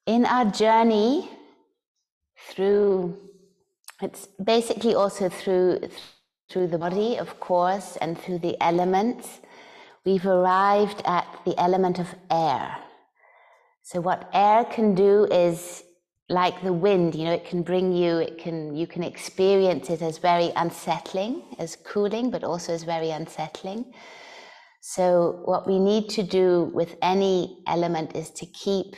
In our journey through, it's basically also through the body, of course, and through the elements, we've arrived at the element of air. So what air can do is, like the wind, you know, it can bring you, you can experience it as very unsettling, as cooling, but also as very unsettling. So what we need to do with any element is to keep,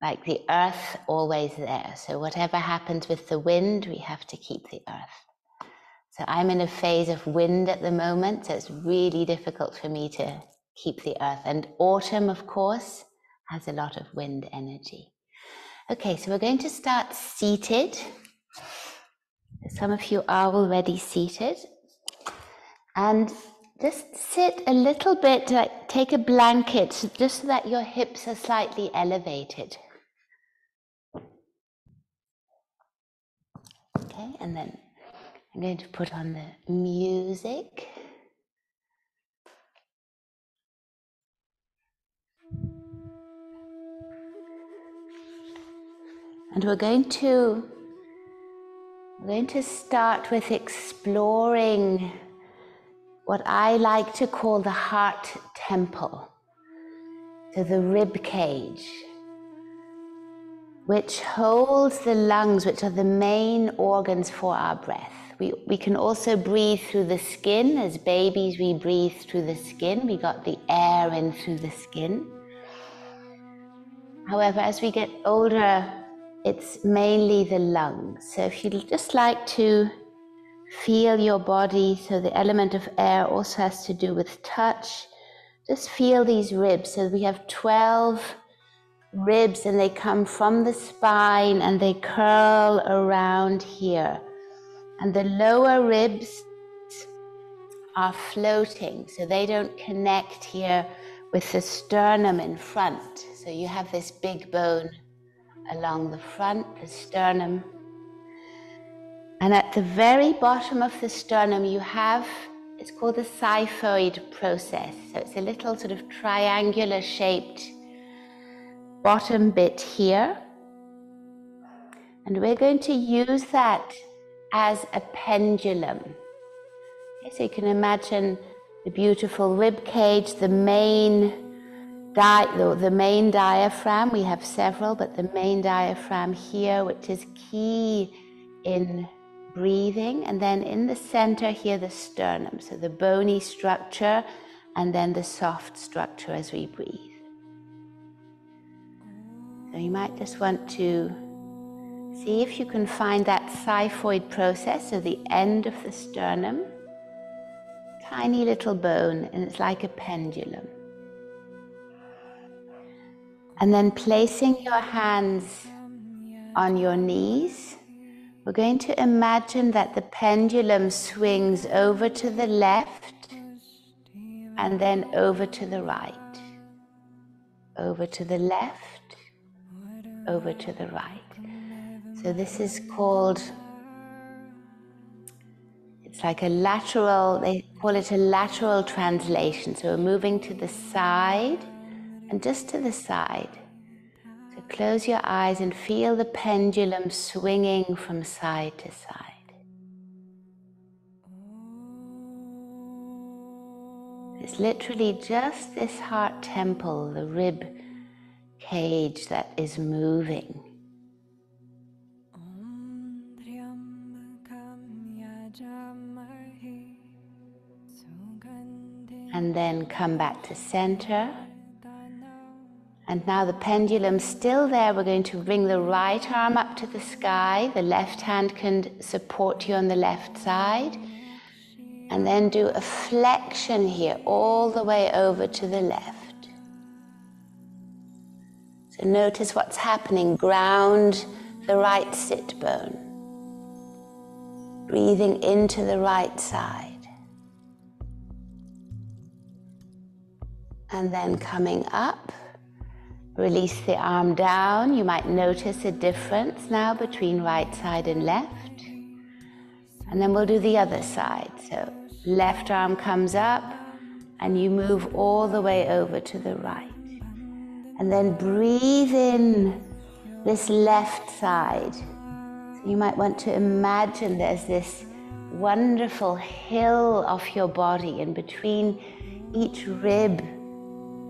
like the earth, always there. So whatever happens with the wind, we have to keep the earth. So I'm in a phase of wind at the moment, so it's really difficult for me to keep the earth. And autumn, of course, has a lot of wind energy. Okay, so we're going to start seated. Some of you are already seated. And just sit a little bit, take a blanket, just so that your hips are slightly elevated. Okay, and then I'm going to put on the music. And we're going to start with exploring what I like to call the heart temple, so the rib cage, which holds the lungs, which are the main organs for our breath. We can also breathe through the skin. As babies, we breathe through the skin. We got the air in through the skin. However, as we get older, it's mainly the lungs. So if you'd just like to feel your body, so the element of air also has to do with touch. Just feel these ribs. So we have 12 ribs, and they come from the spine and they curl around here. And the lower ribs are floating, so they don't connect here with the sternum in front. So you have this big bone along the front, the sternum. And at the very bottom of the sternum, you have, it's called the xiphoid process. So it's a little sort of triangular shaped bottom bit here. And we're going to use that as a pendulum. Okay, so you can imagine the beautiful rib cage, the main diaphragm. We have several, but the main diaphragm here, which is key in breathing, and then in the center here, the sternum, so the bony structure, and then the soft structure as we breathe. So you might just want to see if you can find that xiphoid process, so the end of the sternum, tiny little bone, and it's like a pendulum. And then placing your hands on your knees, we're going to imagine that the pendulum swings over to the left and then over to the right. Over to the left, over to the right. So this is called, it's like a lateral, they call it a lateral translation. So we're moving to the side and just to the side. So close your eyes and feel the pendulum swinging from side to side. It's literally just this heart temple, the rib cage, that is moving. And then come back to center. And now the pendulum's still there. We're going to bring the right arm up to the sky. The left hand can support you on the left side. And then do a flexion here, all the way over to the left. So notice what's happening. Ground the right sit bone. Breathing into the right side. And then coming up. Release the arm down. You might notice a difference now between right side and left. And then we'll do the other side. So left arm comes up and you move all the way over to the right. And then breathe in this left side. So you might want to imagine there's this wonderful hill of your body, and between each rib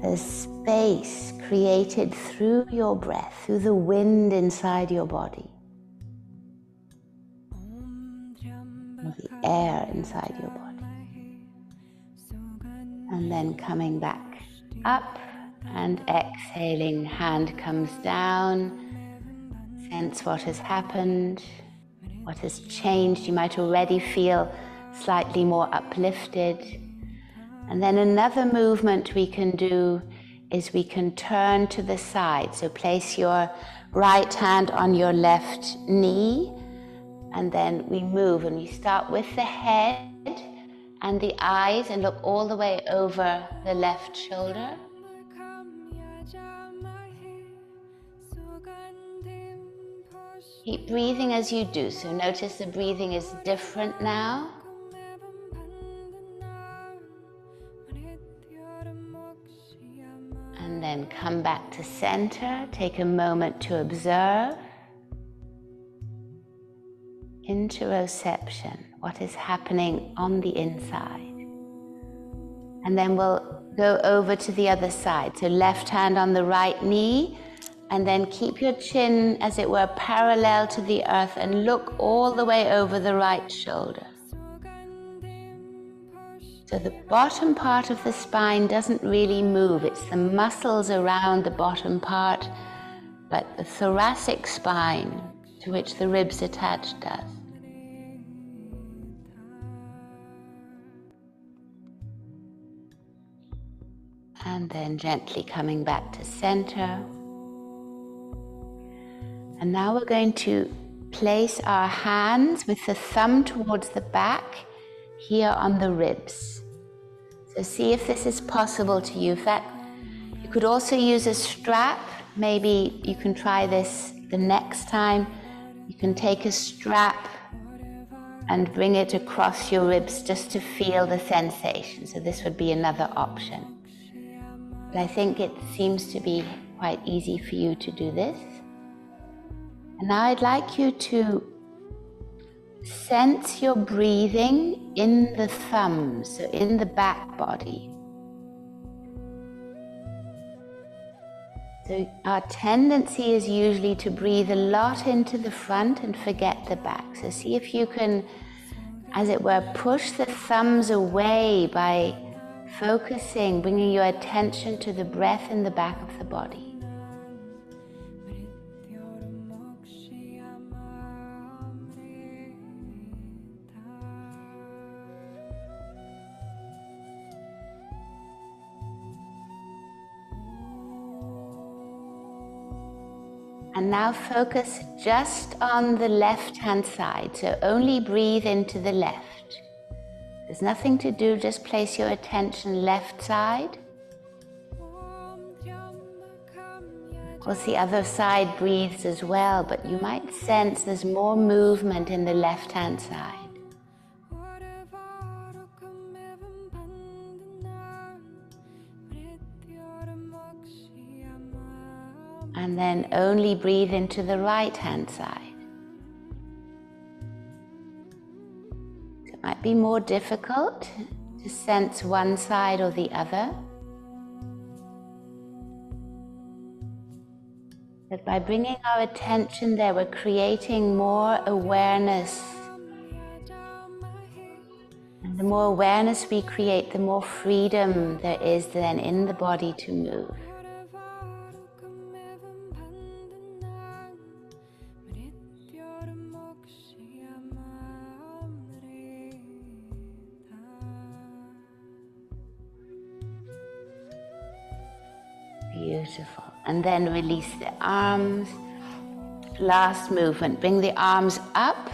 there's space created through your breath, through the wind inside your body, or the air inside your body. And then coming back up and exhaling, hand comes down. Sense what has happened, what has changed. You might already feel slightly more uplifted. And then another movement we can do is we can turn to the side. So place your right hand on your left knee, and then we move, and we start with the head and the eyes and look all the way over the left shoulder. Keep breathing as you do. So notice the breathing is different now. And then come back to center. Take a moment to observe. Interoception, what is happening on the inside. And then we'll go over to the other side. So left hand on the right knee, and then keep your chin, as it were, parallel to the earth, and look all the way over the right shoulder. So the bottom part of the spine doesn't really move. It's the muscles around the bottom part, but the thoracic spine, to which the ribs attach, does. And then gently coming back to center. And now we're going to place our hands with the thumb towards the back here on the ribs. So see if this is possible to you. In fact, you could also use a strap. Maybe you can try this the next time. You can take a strap and bring it across your ribs just to feel the sensation. So this would be another option. But I think it seems to be quite easy for you to do this. And now I'd like you to sense your breathing in the thumb, so in the back body. So our tendency is usually to breathe a lot into the front and forget the back. So see if you can, as it were, push the thumbs away by focusing, bringing your attention to the breath in the back of the body. And now focus just on the left-hand side, so only breathe into the left. There's nothing to do, just place your attention left side. Of course, the other side breathes as well, but you might sense there's more movement in the left-hand side. And then only breathe into the right-hand side. It might be more difficult to sense one side or the other. But by bringing our attention there, we're creating more awareness. And the more awareness we create, the more freedom there is then in the body to move. Beautiful. And then release the arms. Last movement. Bring the arms up.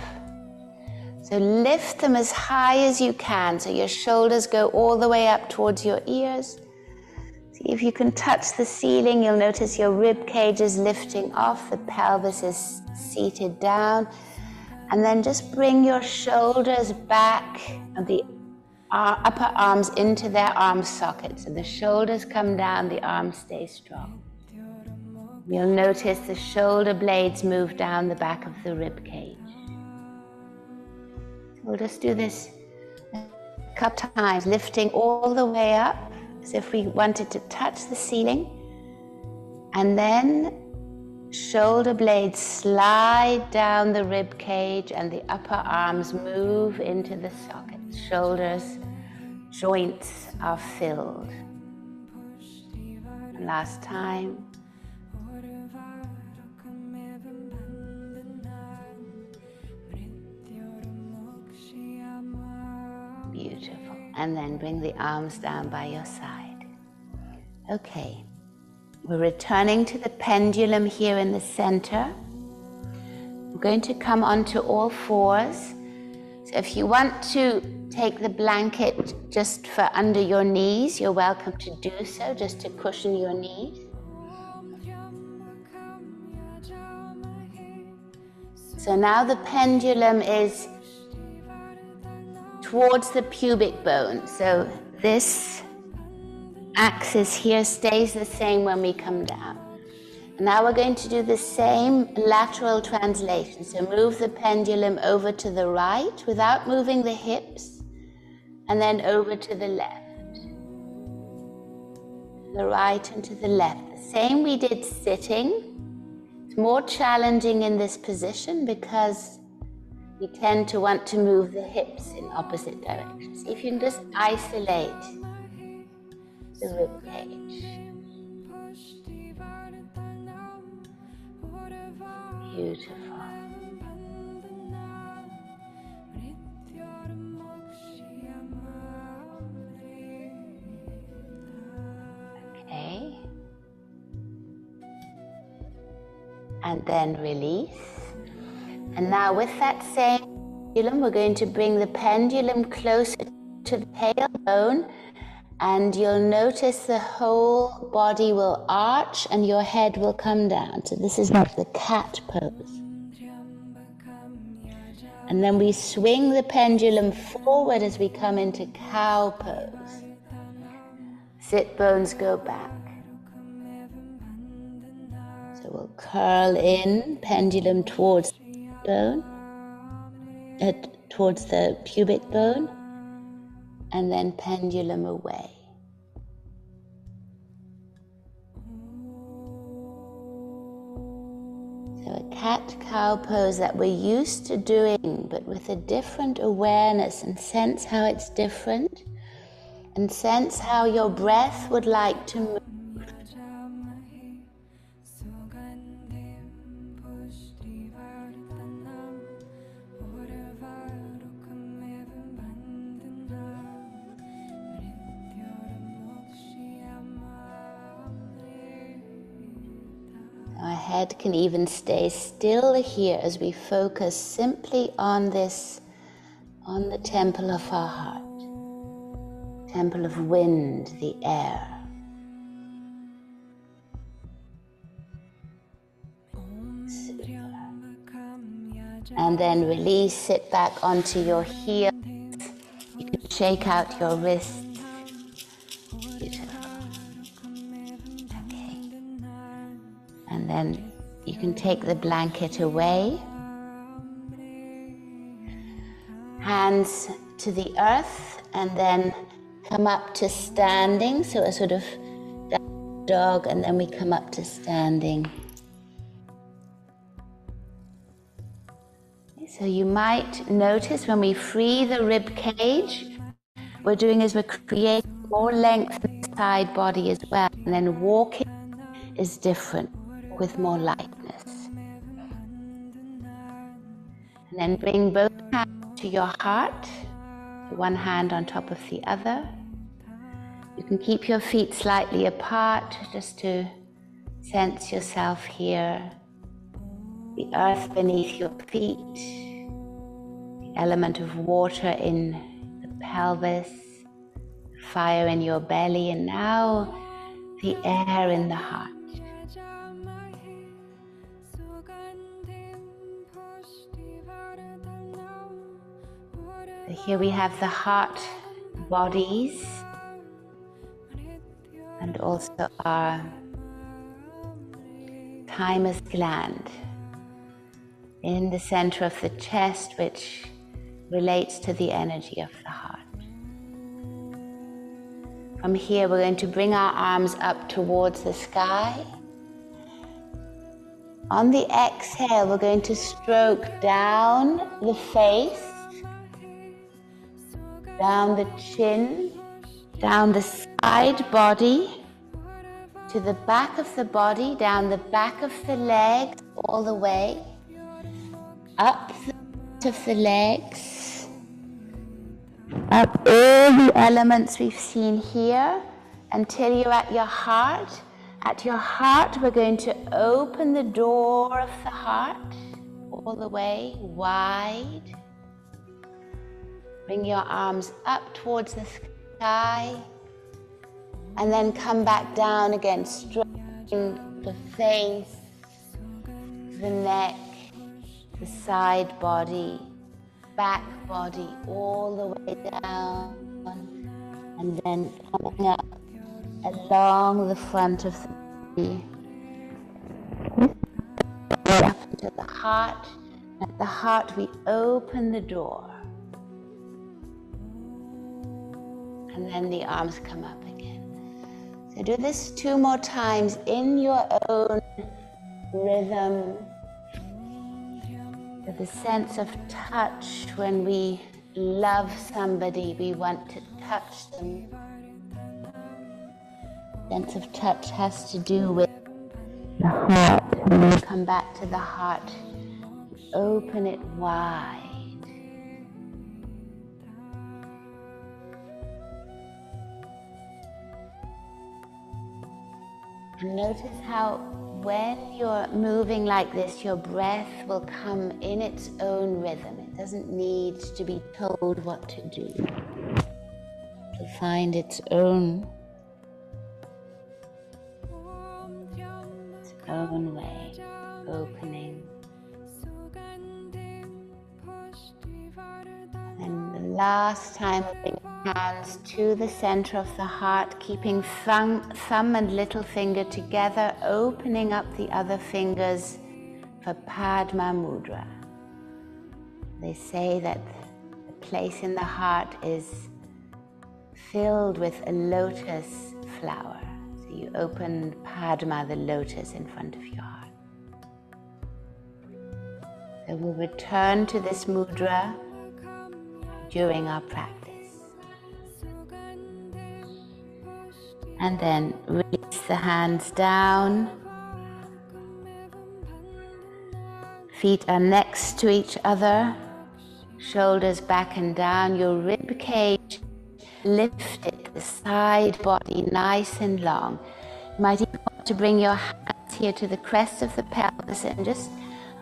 So lift them as high as you can. So your shoulders go all the way up towards your ears. See if you can touch the ceiling. You'll notice your rib cage is lifting off. The pelvis is seated down. And then just bring your shoulders back and the upper arms into their arm sockets. So the shoulders come down, the arms stay strong. You'll notice the shoulder blades move down the back of the rib cage. So we'll just do this a couple times, lifting all the way up as if we wanted to touch the ceiling. And then shoulder blades slide down the rib cage and the upper arms move into the sockets. Shoulders, joints are filled. And last time. Beautiful. And then bring the arms down by your side. Okay. We're returning to the pendulum here in the center. We're going to come onto all fours. So if you want to take the blanket just for under your knees, you're welcome to do so, just to cushion your knees. So now the pendulum is towards the pubic bone. So this axis here stays the same when we come down. And now we're going to do the same lateral translation. So move the pendulum over to the right without moving the hips, and then over to the left. The right and to the left. The same we did sitting. It's more challenging in this position because we tend to want to move the hips in opposite directions. If you can just isolate the rib cage. Beautiful. Okay. And then release. And now with that same pendulum, we're going to bring the pendulum closer to the tailbone. And you'll notice the whole body will arch and your head will come down. So this is not the cat pose. And then we swing the pendulum forward as we come into cow pose. Sit bones go back. So we'll curl in, pendulum towards the bone, towards the pubic bone. And then pendulum away. So a cat-cow pose that we're used to doing, but with a different awareness, and sense how it's different, and sense how your breath would like to move. Our head can even stay still here as we focus simply on this, on the temple of our heart, temple of wind, the air. Super. And then release, sit back onto your heels. You can shake out your wrists. Beautiful. And then you can take the blanket away. Hands to the earth and then come up to standing. So a sort of dog, and then we come up to standing. So you might notice when we free the rib cage, what we're doing is we're creating more length in the side body as well. And then walking is different, with more lightness. And then bring both hands to your heart, one hand on top of the other. You can keep your feet slightly apart just to sense yourself here. The earth beneath your feet, the element of water in the pelvis, fire in your belly, and now the air in the heart. So here we have the heart bodies and also our thymus gland in the center of the chest, which relates to the energy of the heart. From here, we're going to bring our arms up towards the sky. On the exhale, we're going to stroke down the face, down the chin, down the side body, to the back of the body, down the back of the legs, all the way, up the front of the legs, up all the elements we've seen here, until you're at your heart. At your heart, we're going to open the door of the heart all the way wide. Bring your arms up towards the sky, and then come back down again, stroking the face, the neck, the side body, back body, all the way down, and then coming up along the front of the body, up into the heart. At the heart, we open the door, and then the arms come up again. So do this 2 more times in your own rhythm, with a sense of touch. When we love somebody, we want to touch them. Sense of touch has to do with the heart. When we come back to the heart, open it wide. And notice how when you're moving like this, your breath will come in its own rhythm. It doesn't need to be told what to do. It'll find its own way, opening. And the last time, bring your hands to the center of the heart, keeping thumb and little finger together, opening up the other fingers for Padma Mudra. They say that the place in the heart is filled with a lotus flower. So you open Padma, the lotus, in front of your heart. So we'll return to this mudra during our practice. And then release the hands down. Feet are next to each other, shoulders back and down, your rib cage lifted, the side body nice and long. You might even want to bring your hands here to the crest of the pelvis and just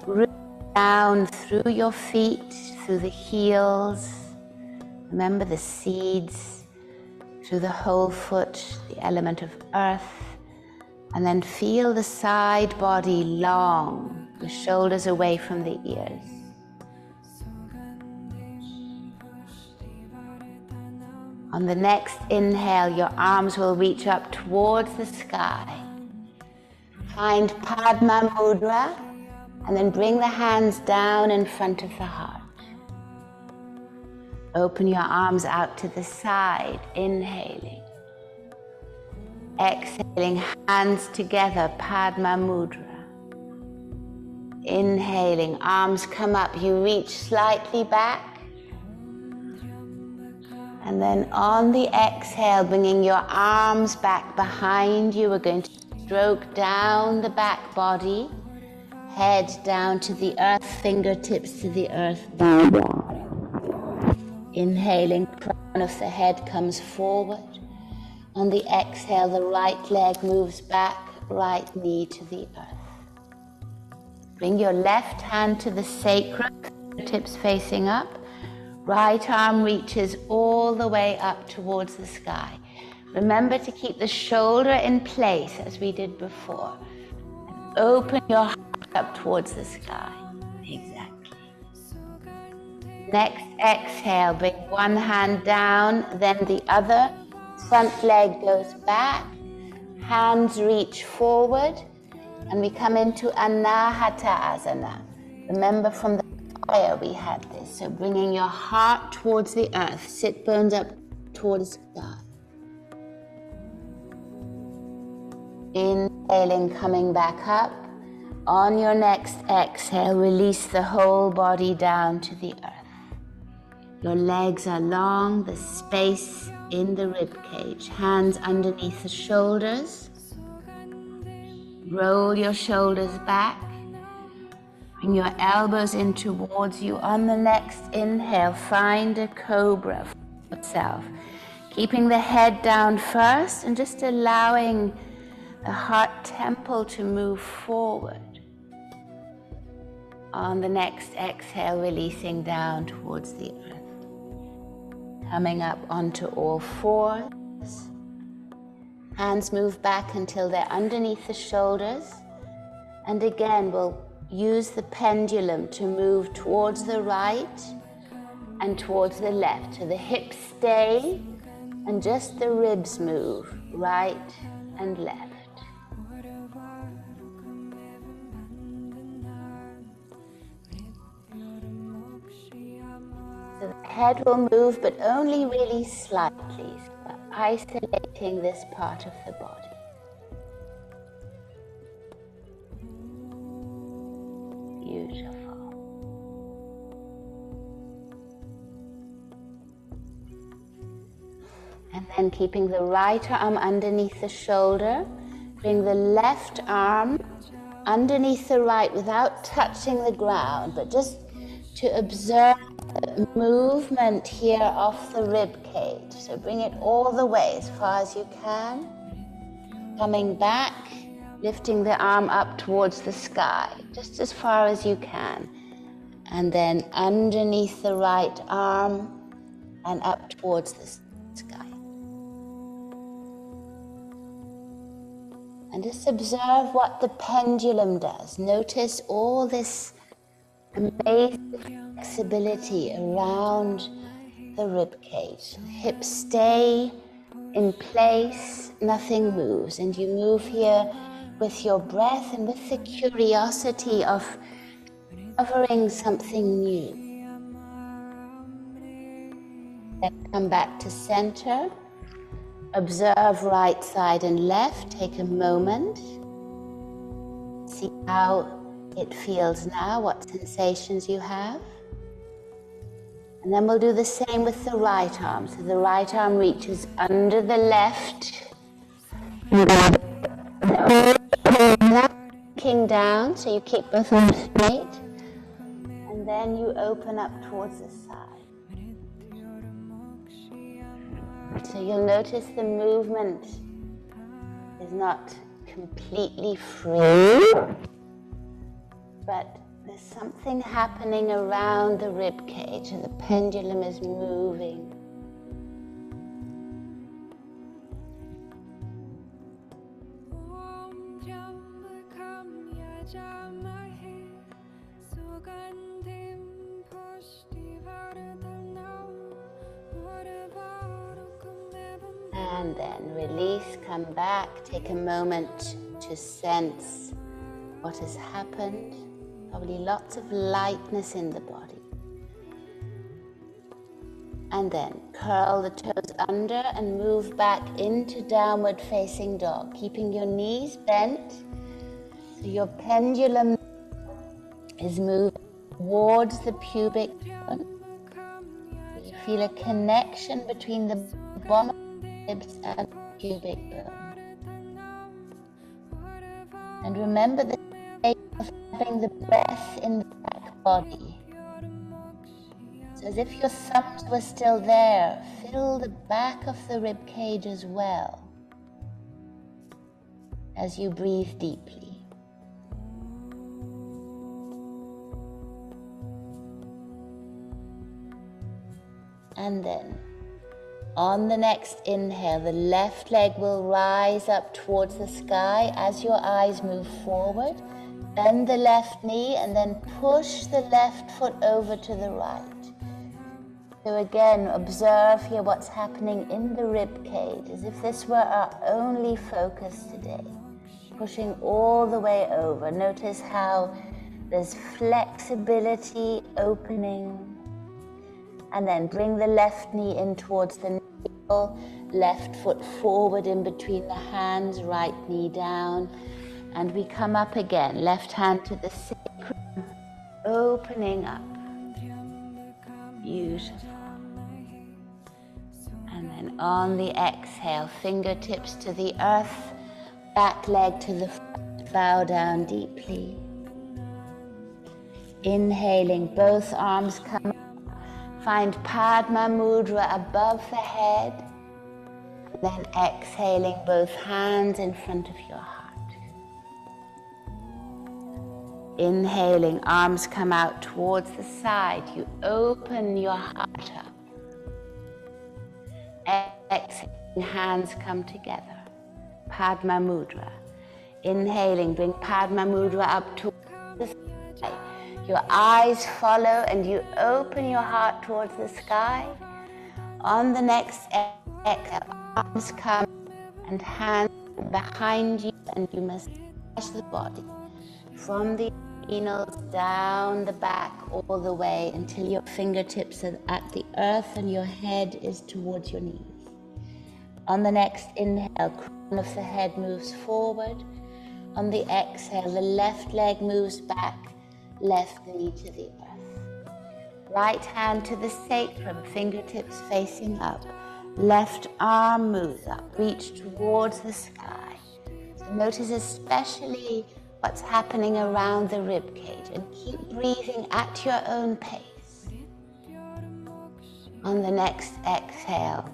root down through your feet, through the heels. Remember the seeds, through the whole foot, the element of earth. And then feel the side body long, the shoulders away from the ears. On the next inhale, your arms will reach up towards the sky. Find Padma Mudra, and then bring the hands down in front of the heart. Open your arms out to the side, inhaling. Exhaling, hands together, Padma Mudra. Inhaling, arms come up, you reach slightly back. And then on the exhale, bringing your arms back behind you, we're going to stroke down the back body, head down to the earth, fingertips to the earth, bow down. Inhaling, crown of the head comes forward. On the exhale, the right leg moves back, right knee to the earth. Bring your left hand to the sacrum, fingertips facing up. Right arm reaches all the way up towards the sky. Remember to keep the shoulder in place as we did before. And open your heart up towards the sky. Exactly. Next exhale, bring one hand down, then the other. Front leg goes back. Hands reach forward. And we come into Anahata Asana. Remember from the fire we had this. So bringing your heart towards the earth, sit bones up towards the sky. Inhaling, coming back up. On your next exhale, release the whole body down to the earth. Your legs are long, the space in the rib cage. Hands underneath the shoulders. Roll your shoulders back. Bring your elbows in towards you. On the next inhale, find a cobra for yourself. Keeping the head down first and just allowing the heart temple to move forward. On the next exhale, releasing down towards the earth. Coming up onto all fours. Hands move back until they're underneath the shoulders. And again, we'll use the pendulum to move towards the right and towards the left. So the hips stay and just the ribs move right and left. So the head will move, but only really slightly, so isolating this part of the body. Beautiful. And then keeping the right arm underneath the shoulder, bring the left arm underneath the right without touching the ground, but just to observe the movement here off the rib cage. So bring it all the way as far as you can. Coming back, lifting the arm up towards the sky, just as far as you can. And then underneath the right arm and up towards the sky. And just observe what the pendulum does. Notice all this amazing flexibility around the rib cage. The hips stay in place, nothing moves, and you move here with your breath and with the curiosity of discovering something new. Then come back to center. Observe right side and left. Take a moment. See how it feels now, what sensations you have. And then we'll do the same with the right arm. So the right arm reaches under the left. Looking down, so you keep both arms straight. And then you open up towards the side. So you'll notice the movement is not completely free, but there's something happening around the rib cage and the pendulum is moving. And then release, come back, take a moment to sense what has happened. Probably lots of lightness in the body. And then curl the toes under and move back into downward facing dog, keeping your knees bent. So your pendulum is moving towards the pubic bone. You feel a connection between the bottom ribs and pubic bone. And remember the state of having the breath in the back body. So as if your thumbs were still there, fill the back of the rib cage as well as you breathe deeply. And then on the next inhale, the left leg will rise up towards the sky as your eyes move forward. Bend the left knee and then push the left foot over to the right. So again, observe here what's happening in the rib cage, as if this were our only focus today. pushing all the way over. Notice how there's flexibility, opening. And then bring the left knee in towards the navel, left foot forward in between the hands, right knee down. And we come up again, left hand to the sacrum, opening up. Beautiful. And then on the exhale, fingertips to the earth, back leg to the front, bow down deeply. Inhaling, both arms come up. Find Padma Mudra above the head. And then exhaling, both hands in front of your heart. Inhaling, arms come out towards the side. You open your heart up. Exhaling, hands come together. Padma Mudra. Inhaling, bring Padma Mudra up towards the sky. Your eyes follow and you open your heart towards the sky. On the next exhale, arms come and hands behind you, and you massage the body from the adrenals down the back all the way until your fingertips are at the earth and your head is towards your knees. On the next inhale, crown of the head moves forward. On the exhale, the left leg moves back, left knee to the earth. Right hand to the sacrum, fingertips facing up. Left arm moves up, reach towards the sky. So notice especially what's happening around the rib cage, and keep breathing at your own pace. On the next exhale,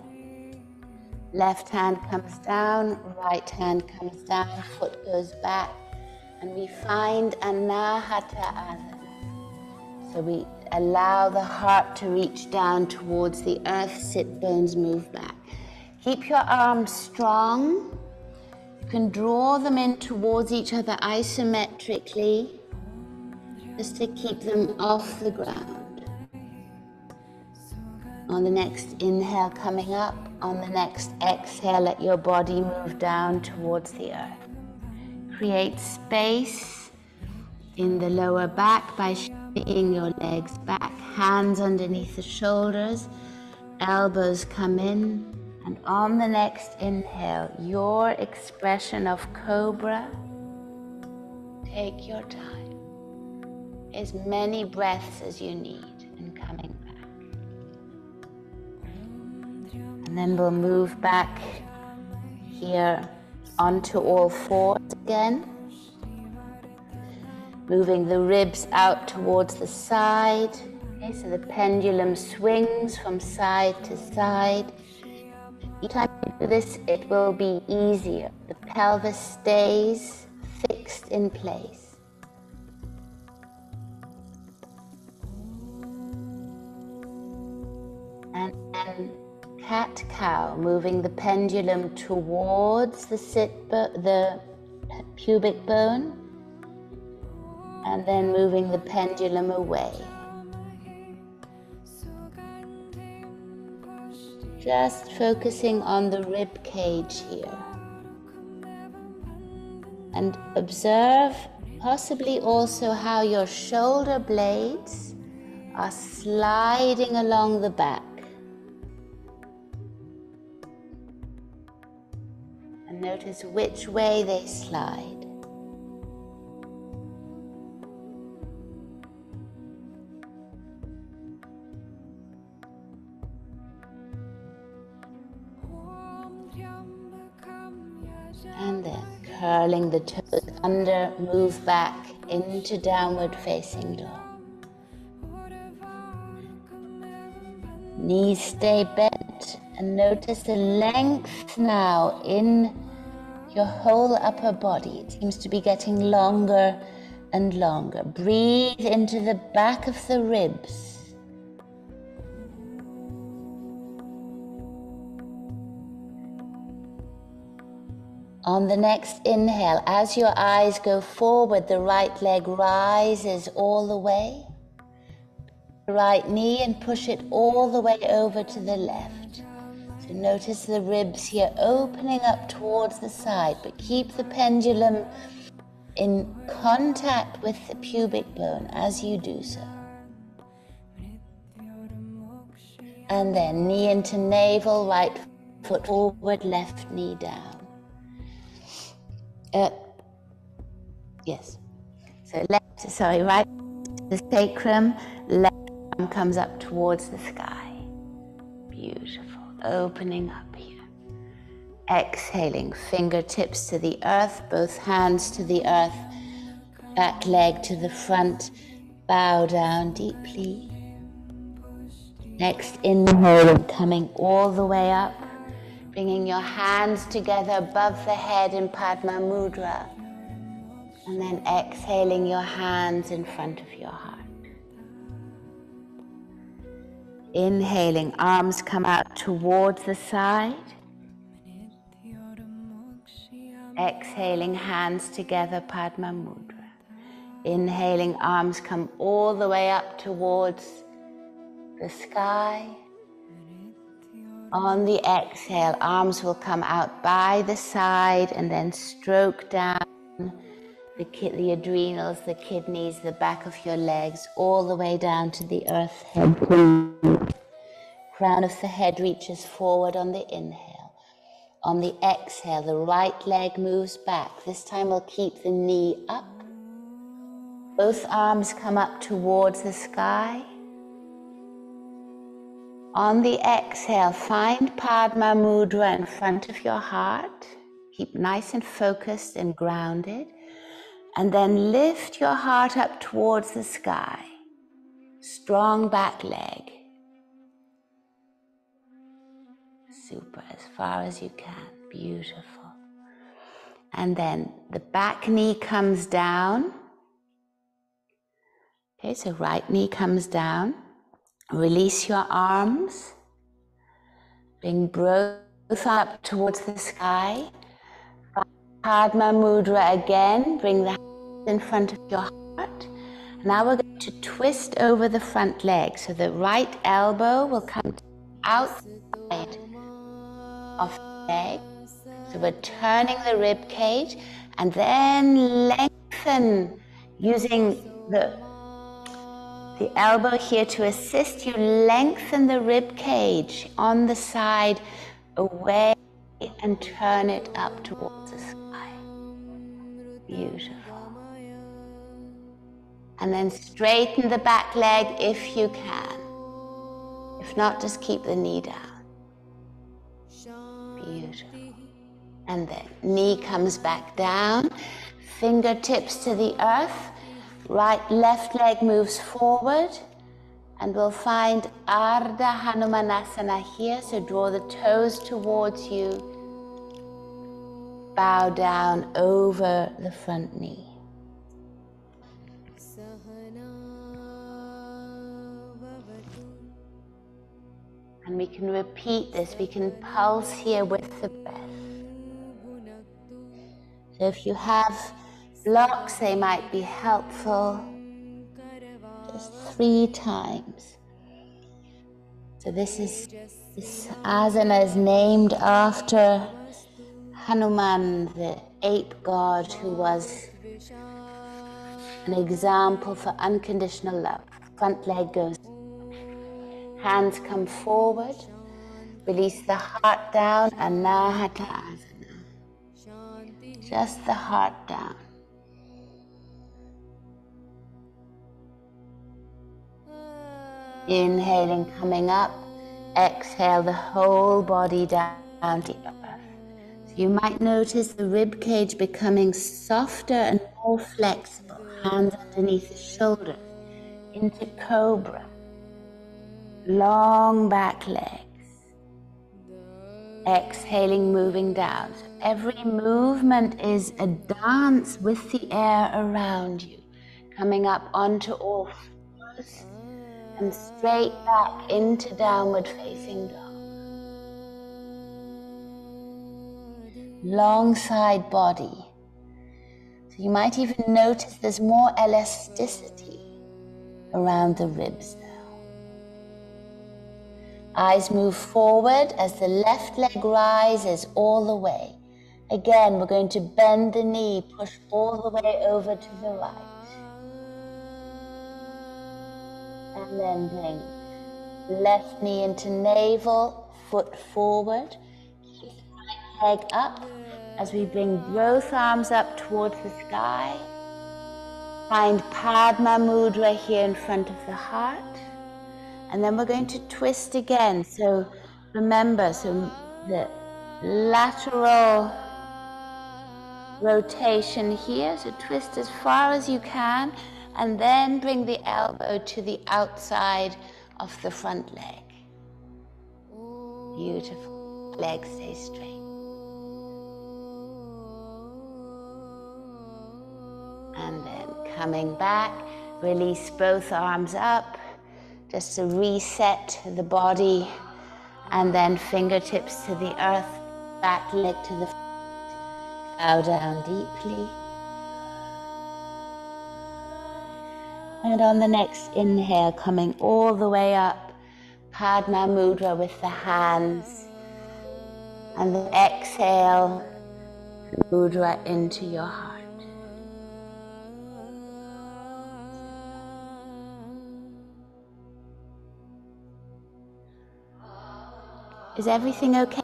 left hand comes down, right hand comes down, foot goes back, and we find Anahata Asana. So we allow the heart to reach down towards the earth, sit bones move back. Keep your arms strong. You can draw them in towards each other isometrically, just to keep them off the ground. On the next inhale, coming up. On the next exhale, let your body move down towards the earth. Create space in the lower back by shifting your legs back, hands underneath the shoulders, elbows come in, and on the next inhale, your expression of cobra. Take your time, as many breaths as you need, and coming back. And then we'll move back here onto all fours again. Moving the ribs out towards the side. Okay, so the pendulum swings from side to side. Each time you do this, it will be easier. The pelvis stays fixed in place. And then cat-cow, moving the pendulum towards the pubic bone, and then moving the pendulum away. Just focusing on the rib cage here. And observe possibly also how your shoulder blades are sliding along the back. And notice which way they slide. And then curling the toes under, move back into downward facing dog. Knees stay bent, and notice the length now in your whole upper body. It seems to be getting longer and longer. Breathe into the back of the ribs. On the next inhale, as your eyes go forward, the right leg rises all the way. Right knee and push it all the way over to the left. So notice the ribs here opening up towards the side, but keep the pendulum in contact with the pubic bone as you do so. And then knee into navel, right foot forward, left knee down. Yes. So right to the sacrum, left arm comes up towards the sky. Beautiful. Opening up here. Exhaling, fingertips to the earth, both hands to the earth, back leg to the front, bow down deeply. Next, inhale, coming all the way up, bringing your hands together above the head in Padma Mudra, and then exhaling your hands in front of your heart. Inhaling, arms come out towards the side. Exhaling, hands together, Padma Mudra. Inhaling, arms come all the way up towards the sky. On the exhale, arms will come out by the side and then stroke down the adrenals, the kidneys, the back of your legs, all the way down to the earth head. Crown of the head reaches forward on the inhale. On the exhale, the right leg moves back. This time we'll keep the knee up. Both arms come up towards the sky. On the exhale, find Padma Mudra in front of your heart. Keep nice and focused and grounded. And then lift your heart up towards the sky. Strong back leg. Super, as far as you can. Beautiful. And then the back knee comes down. Okay, so right knee comes down. Release your arms. Bring both up towards the sky. Padma Mudra again. Bring the hands in front of your heart. Now we're going to twist over the front leg. So the right elbow will come outside of the leg. So we're turning the rib cage and then lengthen using the elbow here to assist you. Lengthen the rib cage on the side away and turn it up towards the sky. Beautiful. And then straighten the back leg if you can. If not, just keep the knee down. Beautiful. And then knee comes back down. Fingertips to the earth. Left leg moves forward. And we'll find Ardha Hanumanasana here. So draw the toes towards you. Bow down over the front knee. And we can repeat this. We can pulse here with the breath. So if you have blocks, they might be helpful. Just 3 times. So this asana is named after Hanuman, the ape god, who was an example for unconditional love. Front leg goes. Hands come forward. Release the heart down. Anahata asana. Just the heart down. Inhaling, coming up. Exhale the whole body down to the earth. So you might notice the rib cage becoming softer and more flexible. Hands underneath the shoulders into cobra. Long back legs. Exhaling, moving down. So every movement is a dance with the air around you. Coming up onto all fours and straight back into downward facing dog. Long side body. So you might even notice there's more elasticity around the ribs now. Eyes move forward as the left leg rises all the way. Again, we're going to bend the knee, push all the way over to the right. And then bring left knee into navel, foot forward. Keep the right leg up as we bring both arms up towards the sky. Find Padma Mudra here in front of the heart. And then we're going to twist again. So remember, the lateral rotation here. So twist as far as you can. And then bring the elbow to the outside of the front leg. Beautiful. Leg stays straight. And then coming back, release both arms up. Just to reset the body, and then fingertips to the earth, back leg to the front. Bow down deeply. And on the next inhale, coming all the way up, Padma Mudra with the hands. And then exhale, Mudra into your heart. Is everything okay?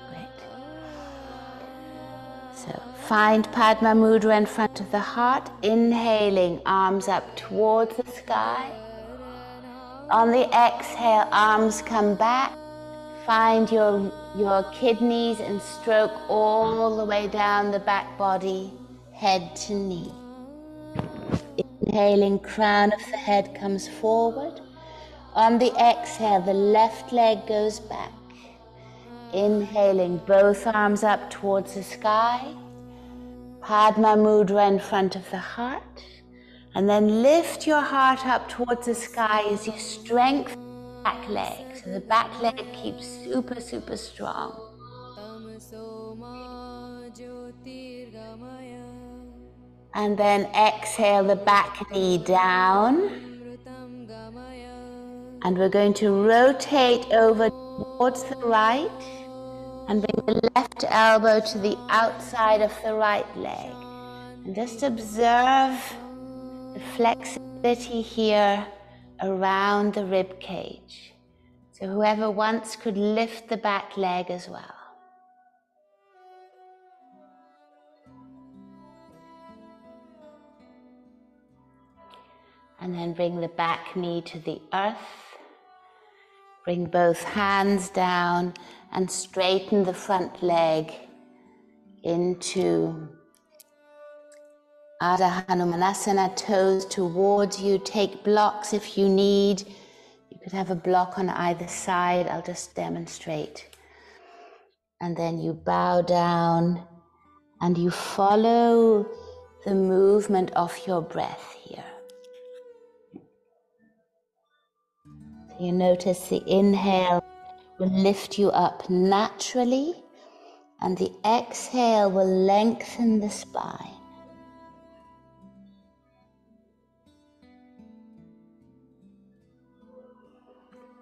Great. So find Padma Mudra in front of the heart, inhaling, arms up towards the sky. On the exhale, arms come back. Find your kidneys and stroke all the way down the back body, head to knee. Inhaling, crown of the head comes forward. On the exhale, the left leg goes back. Inhaling, both arms up towards the sky. Padma Mudra in front of the heart. And then lift your heart up towards the sky as you strengthen the back leg. So the back leg keeps super, super strong. And then exhale the back knee down. And we're going to rotate over towards the right and bring the left elbow to the outside of the right leg. And just observe the flexibility here around the rib cage. So whoever wants could lift the back leg as well. And then bring the back knee to the earth. Bring both hands down and straighten the front leg into Ardha Hanumanasana, toes towards you. Take blocks if you need. You could have a block on either side. I'll just demonstrate. And then you bow down and you follow the movement of your breath here. So you notice the inhale will lift you up naturally, and the exhale will lengthen the spine.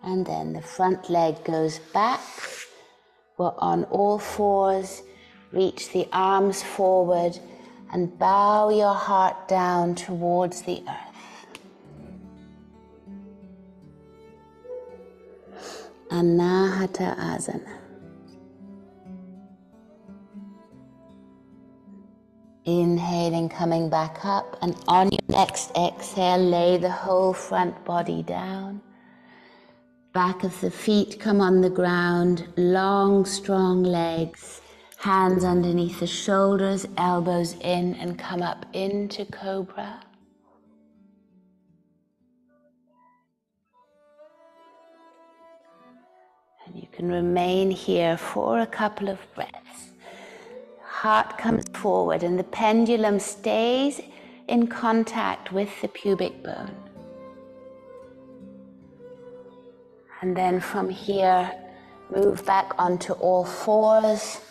And then the front leg goes back. We're on all fours. Reach the arms forward and bow your heart down towards the earth. Anahata Asana. Inhaling, coming back up, and on your next exhale, lay the whole front body down. Back of the feet come on the ground, long, strong legs, hands underneath the shoulders, elbows in, and come up into Cobra. And you can remain here for a couple of breaths. Heart comes forward and the pendulum stays in contact with the pubic bone. And then from here, move back onto all fours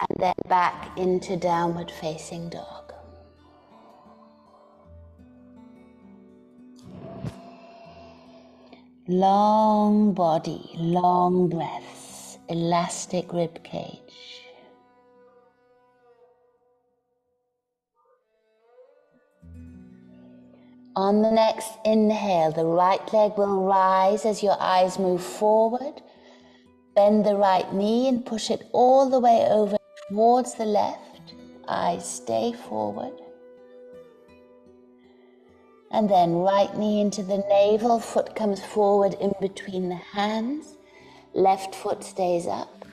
and then back into downward facing dog. Long body, long breaths, elastic rib cage. On the next inhale, the right leg will rise as your eyes move forward. Bend the right knee and push it all the way over towards the left. Eyes stay forward. And then right knee into the navel, foot comes forward in between the hands. Left foot stays up.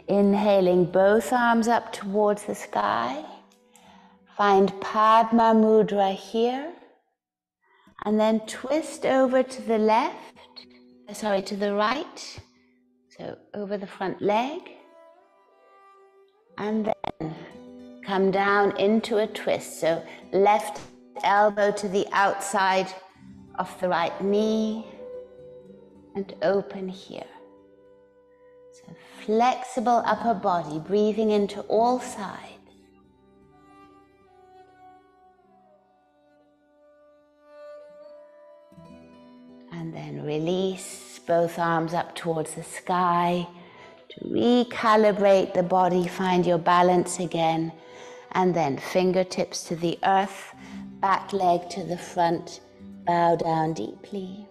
Inhaling both arms up towards the sky. Find Padma Mudra here. And then twist over to the to the right. So over the front leg. And then come down into a twist. So left elbow to the outside of the right knee and open here. So flexible upper body, breathing into all sides. And then release both arms up towards the sky to recalibrate the body, find your balance again. And then fingertips to the earth, back leg to the front, bow down deeply.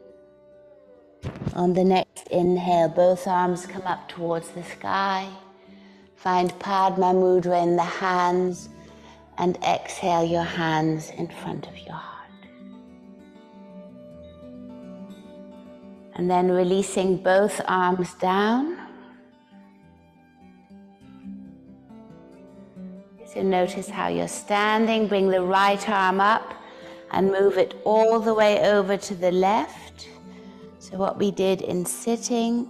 On the next inhale, both arms come up towards the sky. Find Padma Mudra in the hands and exhale your hands in front of your heart. And then releasing both arms down. So notice how you're standing. Bring the right arm up and move it all the way over to the left. So what we did in sitting,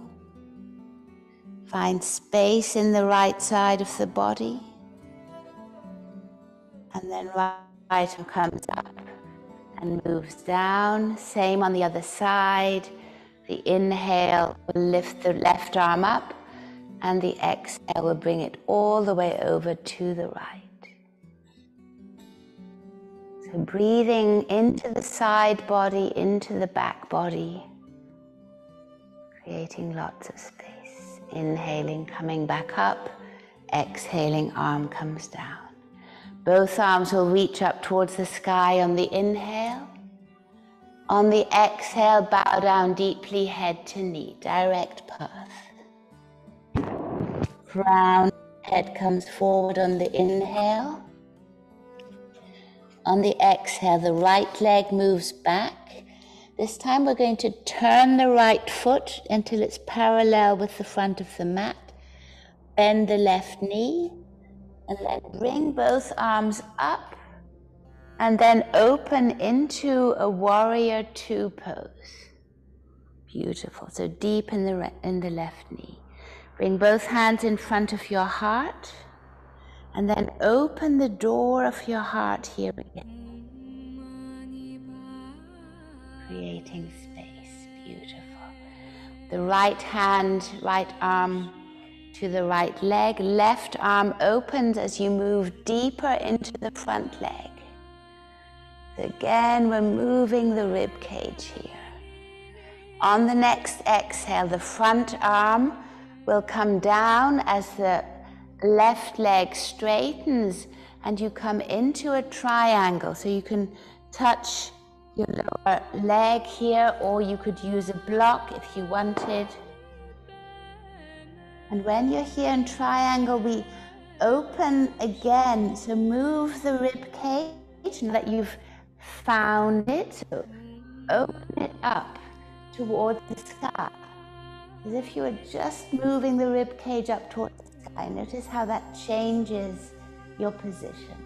find space in the right side of the body. And then right arm comes up and moves down. Same on the other side. The inhale will lift the left arm up, and the exhale will bring it all the way over to the right. So breathing into the side body, into the back body, creating lots of space. Inhaling, coming back up. Exhaling, arm comes down. Both arms will reach up towards the sky on the inhale. On the exhale, bow down deeply, head to knee, direct path. Round head comes forward on the inhale. On the exhale, the right leg moves back. This time we're going to turn the right foot until it's parallel with the front of the mat. Bend the left knee and then bring both arms up. And then open into a warrior two pose. Beautiful. So deep in the left knee. Bring both hands in front of your heart. And then open the door of your heart here again. Creating space. Beautiful. The right hand, right arm to the right leg. Left arm opens as you move deeper into the front leg. Again, we're moving the rib cage here. On the next exhale, the front arm will come down as the left leg straightens and you come into a triangle. So you can touch your lower leg here, or you could use a block if you wanted. And when you're here in triangle, we open again. So move the rib cage now that you've found it. So open it up towards the sky, as if you were just moving the rib cage up towards the sky. Notice how that changes your position.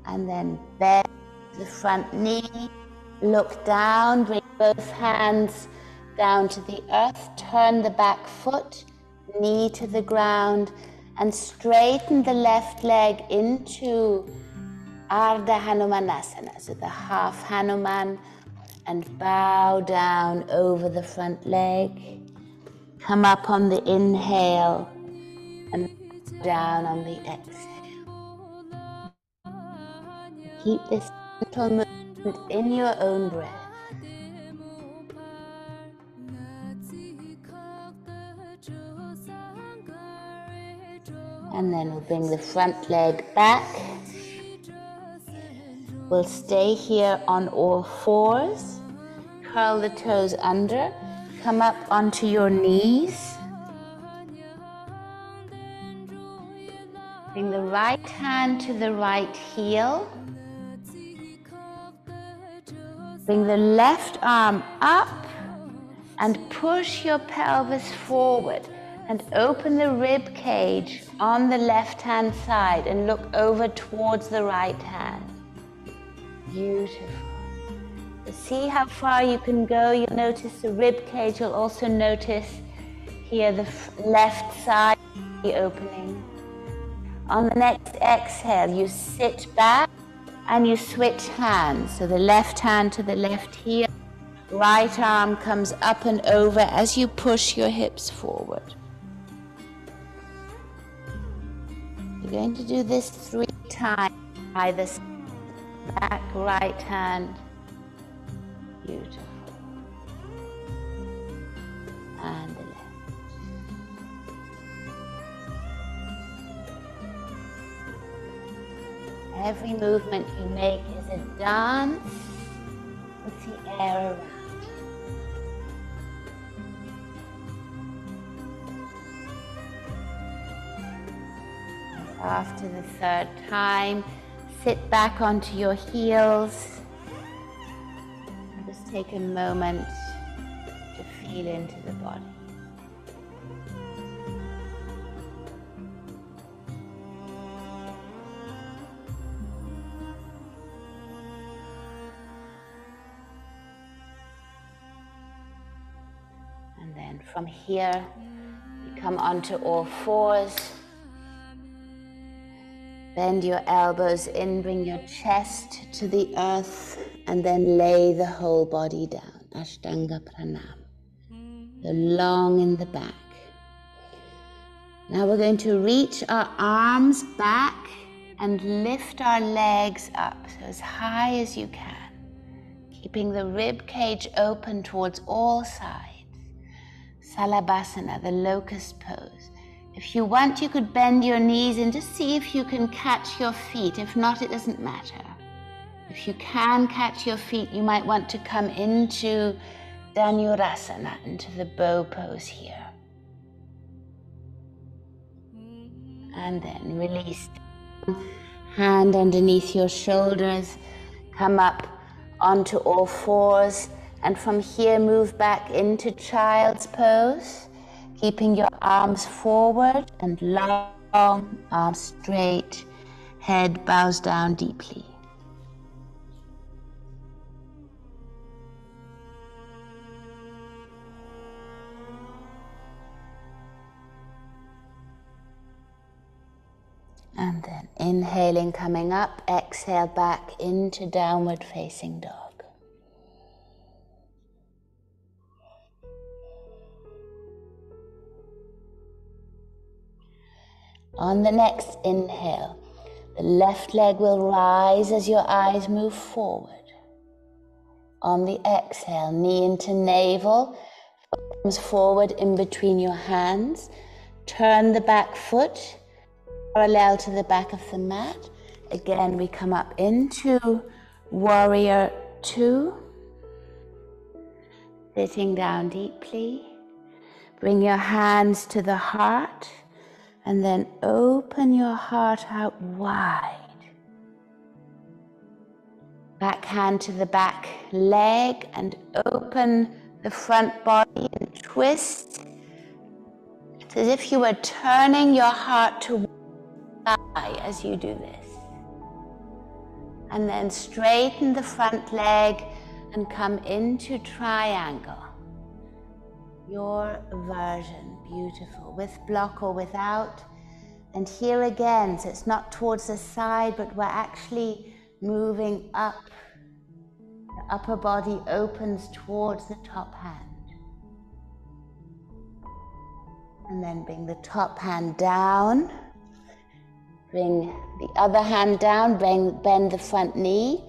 And then bend the front knee, look down, bring both hands down to the earth, turn the back foot, knee to the ground, and straighten the left leg into Ardha Hanumanasana, so the half Hanuman, and bow down over the front leg. Come up on the inhale and down on the exhale. Keep this gentle movement in your own breath. And then we'll bring the front leg back. We'll stay here on all fours. Curl the toes under. Come up onto your knees. Bring the right hand to the right heel. Bring the left arm up and push your pelvis forward and open the rib cage on the left hand side and look over towards the right hand. Beautiful. See how far you can go. You'll notice the rib cage. You'll also notice here the left side the opening. On the next exhale, you sit back and you switch hands. So the left hand to the left heel, right arm comes up and over as you push your hips forward. You're going to do this 3 times. Either back, right hand. Beautiful. And the left. Every movement you make is a dance with the air around you. And after the 3rd time, sit back onto your heels. Just take a moment to feel into the body. And then from here, you come onto all fours. Bend your elbows in, bring your chest to the earth, and then lay the whole body down. Ashtanga Pranam. The long in the back. Now we're going to reach our arms back and lift our legs up, so as high as you can, keeping the rib cage open towards all sides. Salabhasana, the locust pose. If you want, you could bend your knees and just see if you can catch your feet. If not, it doesn't matter. If you can catch your feet, you might want to come into Dhanurasana, into the bow pose here. And then release. Hand underneath your shoulders. Come up onto all fours. And from here, move back into child's pose. Keeping your arms forward and long, arms straight, head bows down deeply. And then inhaling, coming up, exhale back into downward facing dog. On the next inhale, the left leg will rise as your eyes move forward. On the exhale, knee into navel, comes forward in between your hands. Turn the back foot parallel to the back of the mat. Again, we come up into warrior 2. Sitting down deeply. Bring your hands to the heart. And then open your heart out wide. Back hand to the back leg and open the front body and twist. It's as if you were turning your heart towards the sky as you do this. And then straighten the front leg and come into triangle. Your version. Beautiful, with block or without. And here again, so it's not towards the side, but we're actually moving up. The upper body opens towards the top hand. And then bring the top hand down. Bring the other hand down, bend the front knee.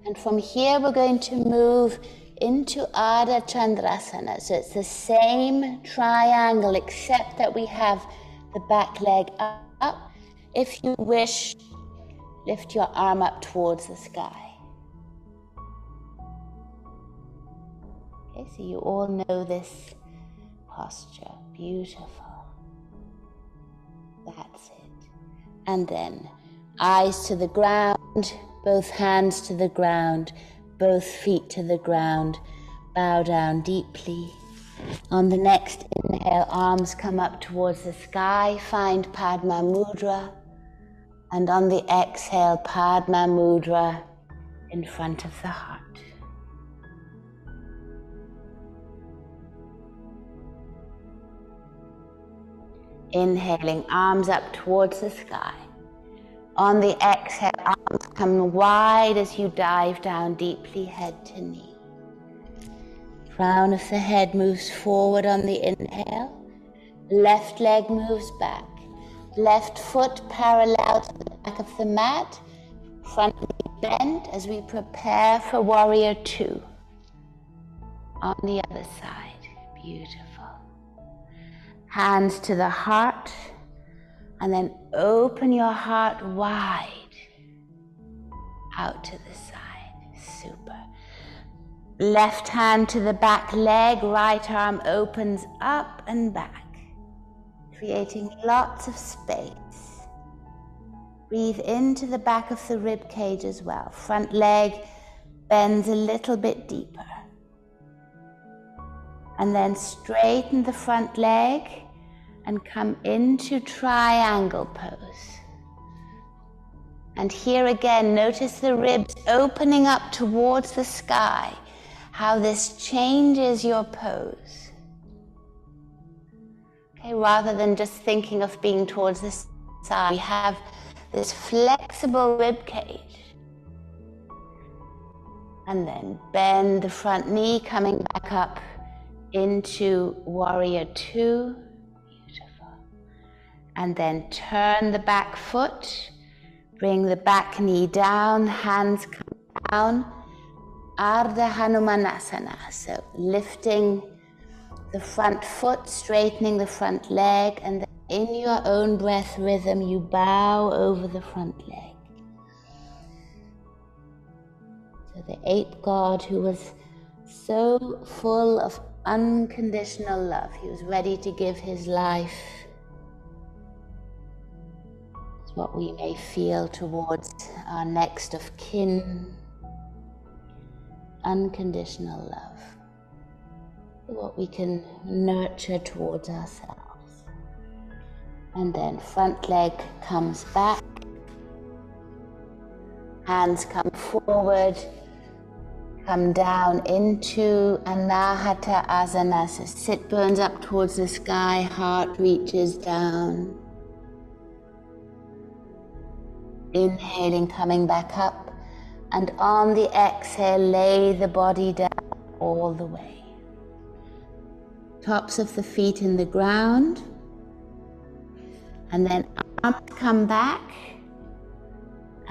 And from here we're going to move into Ardha Chandrasana. So it's the same triangle except that we have the back leg up. If you wish, lift your arm up towards the sky. Okay, so you all know this posture. Beautiful. That's it. And then eyes to the ground, both hands to the ground, both feet to the ground. Bow down deeply. On the next inhale, arms come up towards the sky. Find Padma Mudra. And on the exhale, Padma Mudra in front of the heart. Inhaling, arms up towards the sky. On the exhale, arms come wide as you dive down deeply, head to knee. Crown of the head moves forward on the inhale. Left leg moves back. Left foot parallel to the back of the mat. Front knee bent as we prepare for warrior two. On the other side. Beautiful. Hands to the heart, and then open your heart wide out to the side. Super. Left hand to the back leg, right arm opens up and back, creating lots of space. Breathe into the back of the rib cage as well. Front leg bends a little bit deeper. And then straighten the front leg and come into triangle pose. And here again, notice the ribs opening up towards the sky, how this changes your pose. Okay, rather than just thinking of being towards the side, we have this flexible rib cage. And then bend the front knee, coming back up into warrior two. Beautiful. And then turn the back foot, bring the back knee down, hands come down, Ardha Hanumanasana. So lifting the front foot, straightening the front leg, and then in your own breath rhythm, you bow over the front leg. So the ape god who was so full of unconditional love. He was ready to give his life. It's what we may feel towards our next of kin. Unconditional love. What we can nurture towards ourselves. And then front leg comes back. Hands come forward. Come down into Anahata Asana. So sit bones up towards the sky, heart reaches down. Inhaling, coming back up. And on the exhale, lay the body down all the way. Tops of the feet in the ground. And then arms come back.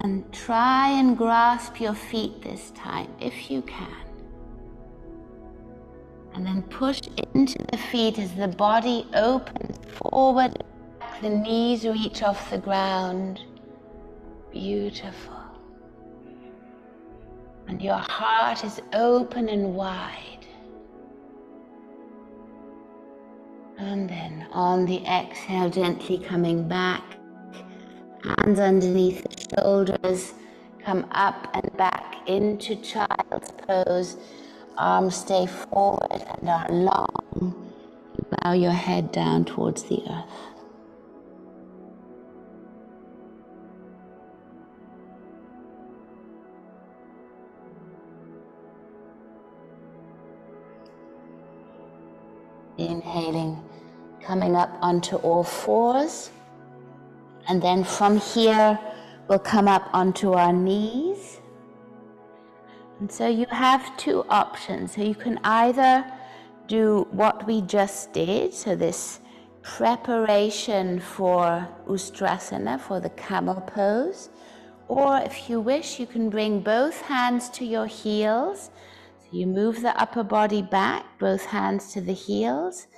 And try and grasp your feet this time, if you can. And then push into the feet as the body opens forward. The knees reach off the ground. Beautiful. And your heart is open and wide. And then on the exhale, gently coming back. Hands underneath the shoulders, come up and back into child's pose. Arms stay forward and are long. You bow your head down towards the earth. Inhaling, coming up onto all fours. And then from here, we'll come up onto our knees. And so you have two options. So you can either do what we just did, so this preparation for Ustrasana, for the camel pose. Or if you wish, you can bring both hands to your heels. So you move the upper body back, both hands to the heels,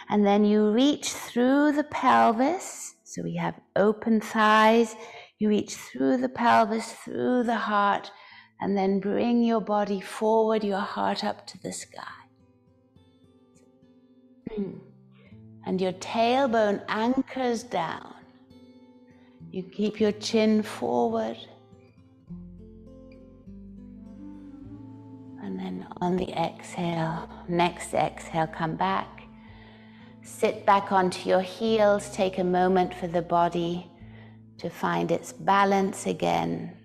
and then you reach through the pelvis. So we have open thighs. You reach through the pelvis, through the heart, and then bring your body forward, your heart up to the sky. And your tailbone anchors down. You keep your chin forward. And then on the exhale, next exhale, come back. Sit back onto your heels. Take a moment for the body to find its balance again.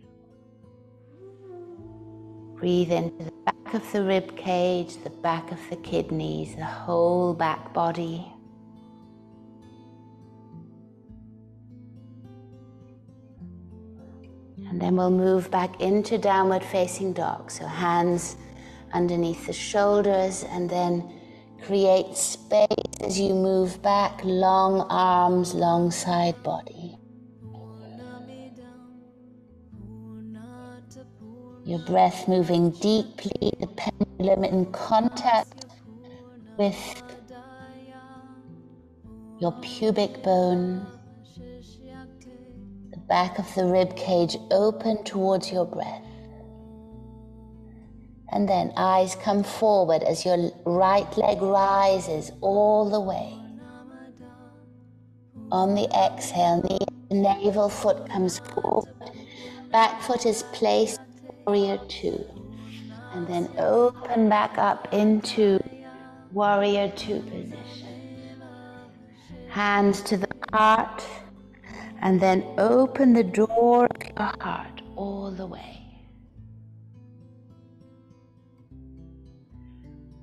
Breathe into the back of the rib cage, the back of the kidneys, the whole back body. And then we'll move back into downward facing dog. So hands underneath the shoulders, and then create space as you move back, long arms, long side body. Your breath moving deeply, the pendulum in contact with your pubic bone, the back of the rib cage open towards your breath. And then eyes come forward as your right leg rises all the way. On the exhale, navel foot comes forward. Back foot is placed warrior two. And then open back up into warrior two position. Hands to the heart. And then open the door of your heart all the way.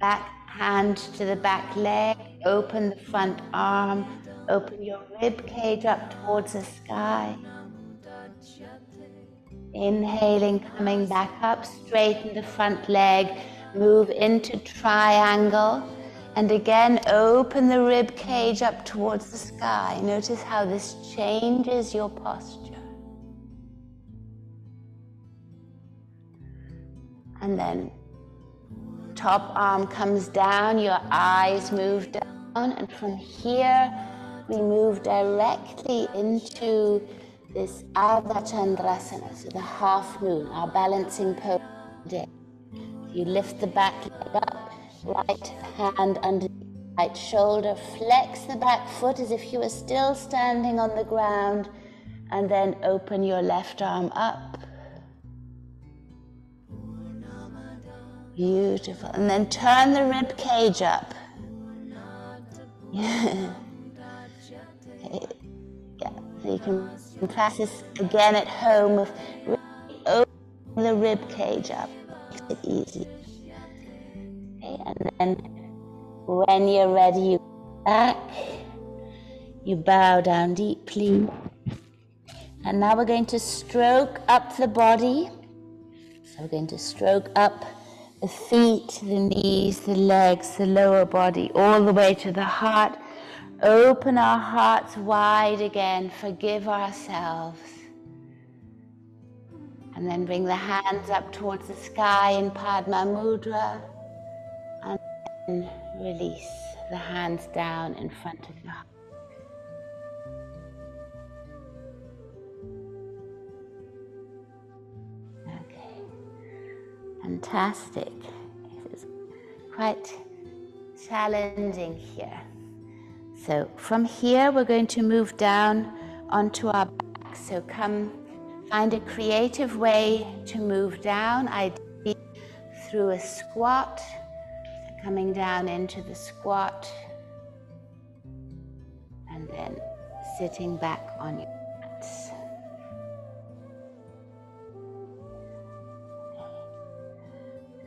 Back hand to the back leg, open the front arm, open your rib cage up towards the sky. Inhaling, coming back up, straighten the front leg, move into triangle, and again open the rib cage up towards the sky. Notice how this changes your posture. And then top arm comes down, your eyes move down, and from here we move directly into this Ardha Chandrasana, so the half moon, our balancing pose today. You lift the back leg up, right hand under the right shoulder, flex the back foot as if you were still standing on the ground, and then open your left arm up. Beautiful. And then turn the rib cage up. Yeah. So you can practice again at home with opening the rib cage up. Makes it easy. Okay, and then when you're ready, you go back. You bow down deeply. And now we're going to stroke up the body. So we're going to stroke up the feet, the knees, the legs, the lower body, all the way to the heart. Open our hearts wide again, forgive ourselves. And then bring the hands up towards the sky in Padma Mudra. And then release the hands down in front of your heart. Okay, fantastic. It is quite challenging here. So from here, we're going to move down onto our back. So come, find a creative way to move down, ideally through a squat. So coming down into the squat, and then sitting back on your mats.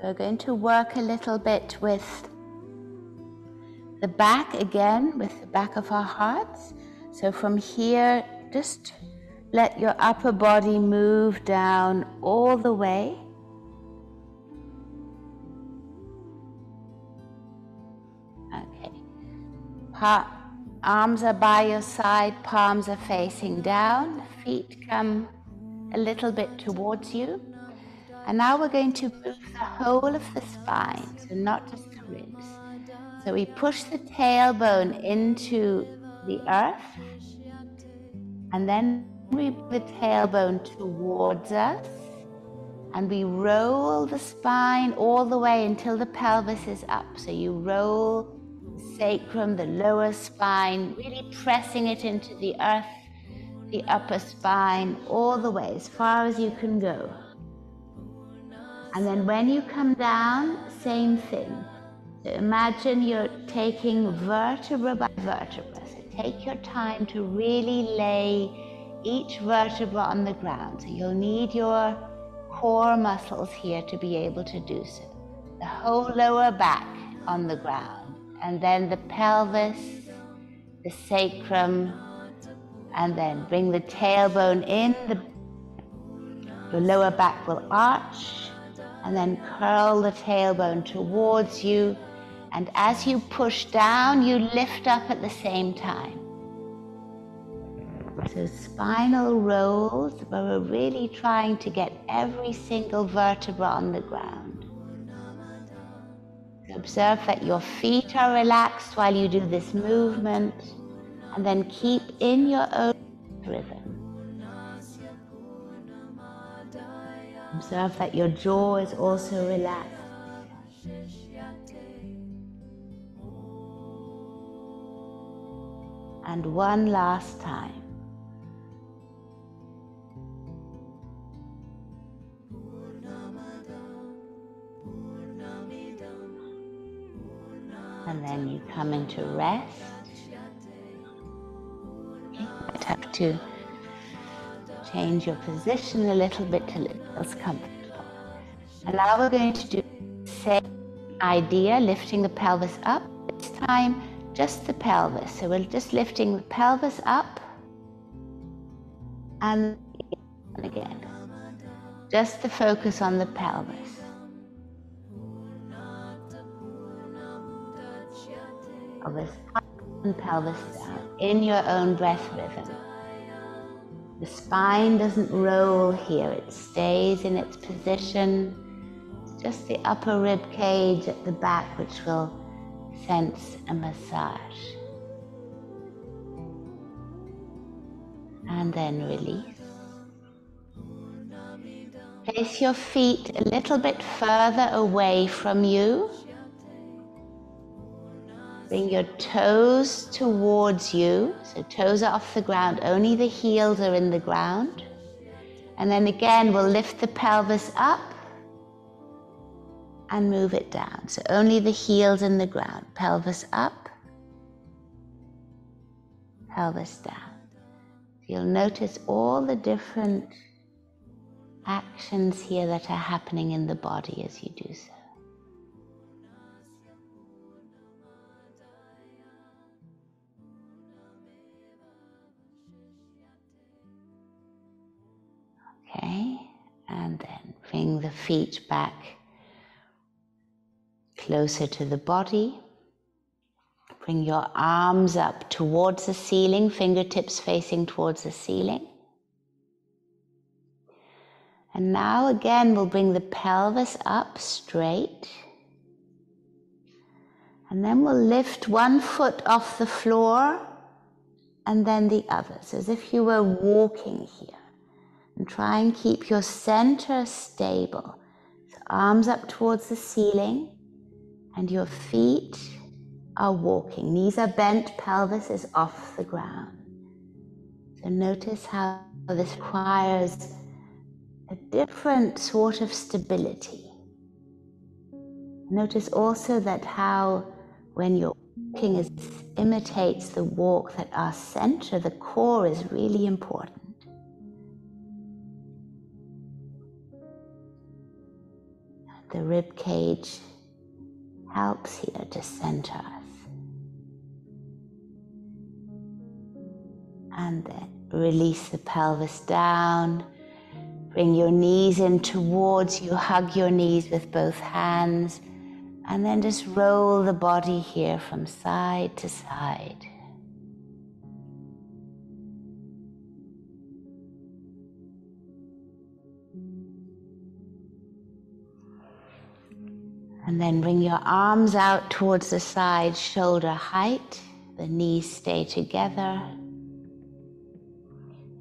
We're going to work a little bit with the back again, with the back of our hearts. So from here, just let your upper body move down all the way. Okay. Arms are by your side, palms are facing down, feet come a little bit towards you. And now we're going to move the whole of the spine, so not just the ribs. So we push the tailbone into the earth, and then we bring the tailbone towards us, and we roll the spine all the way until the pelvis is up. So you roll the sacrum, the lower spine, really pressing it into the earth, the upper spine, all the way, as far as you can go. And then when you come down, same thing. So imagine you're taking vertebra by vertebra. So take your time to really lay each vertebra on the ground. So you'll need your core muscles here to be able to do so. The whole lower back on the ground, and then the pelvis, the sacrum, and then bring the tailbone in. Your lower back will arch, and then curl the tailbone towards you. And as you push down, you lift up at the same time. So spinal rolls, where we're really trying to get every single vertebra on the ground. So observe that your feet are relaxed while you do this movement, and then keep in your own rhythm. Observe that your jaw is also relaxed. And one last time. And then you come into rest. Okay, you might have to change your position a little bit till it feels comfortable. And now we're going to do the same idea, lifting the pelvis up. This time, just the pelvis. So we're just lifting the pelvis up and again. Just the focus on the pelvis. Pelvis up and pelvis down in your own breath rhythm. The spine doesn't roll here, it stays in its position. It's just the upper rib cage at the back which will sense a massage. And then release. Place your feet a little bit further away from you. Bring your toes towards you. So toes are off the ground, only the heels are in the ground. And then again, we'll lift the pelvis up and move it down. So only the heels in the ground. Pelvis up, pelvis down. You'll notice all the different actions here that are happening in the body as you do so. Okay, and then bring the feet back closer to the body. Bring your arms up towards the ceiling, fingertips facing towards the ceiling. And now again, we'll bring the pelvis up straight. And then we'll lift one foot off the floor and then the other. So as if you were walking here. And try and keep your center stable. So arms up towards the ceiling and your feet are walking. Knees are bent, pelvis is off the ground. So notice how this requires a different sort of stability. Notice also that how when you're walking it imitates the walk, that our center, the core, is really important. The rib cage helps here to center us. And then release the pelvis down. Bring your knees in towards you. Hug your knees with both hands. And then just roll the body here from side to side. And then bring your arms out towards the side, shoulder height. The knees stay together.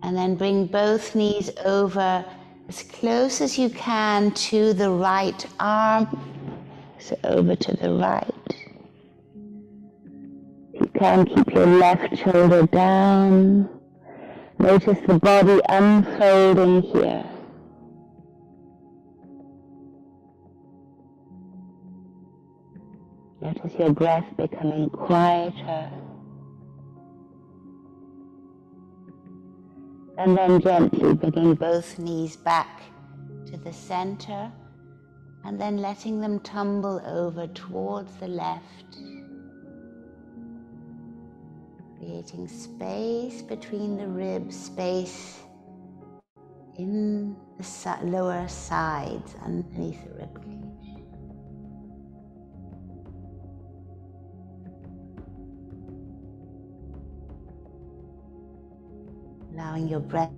And then bring both knees over as close as you can to the right arm. So over to the right. If you can, keep your left shoulder down. Notice the body unfolding here. Notice your breath becoming quieter. And then gently bringing both knees back to the center and then letting them tumble over towards the left, creating space between the ribs, space in the lower sides underneath the ribcage. Allowing your breath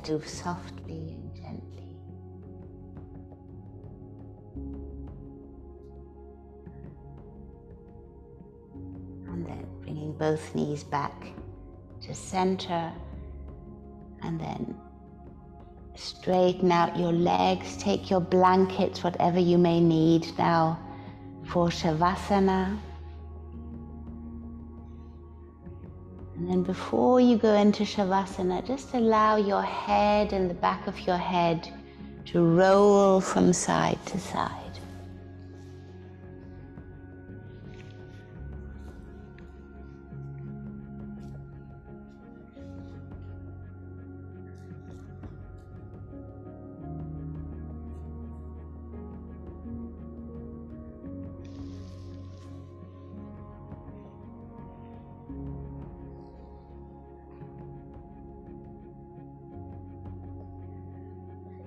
to move softly and gently. And then bringing both knees back to center. And then straighten out your legs. Take your blankets, whatever you may need now for Shavasana. And then before you go into Shavasana, just allow your head and the back of your head to roll from side to side.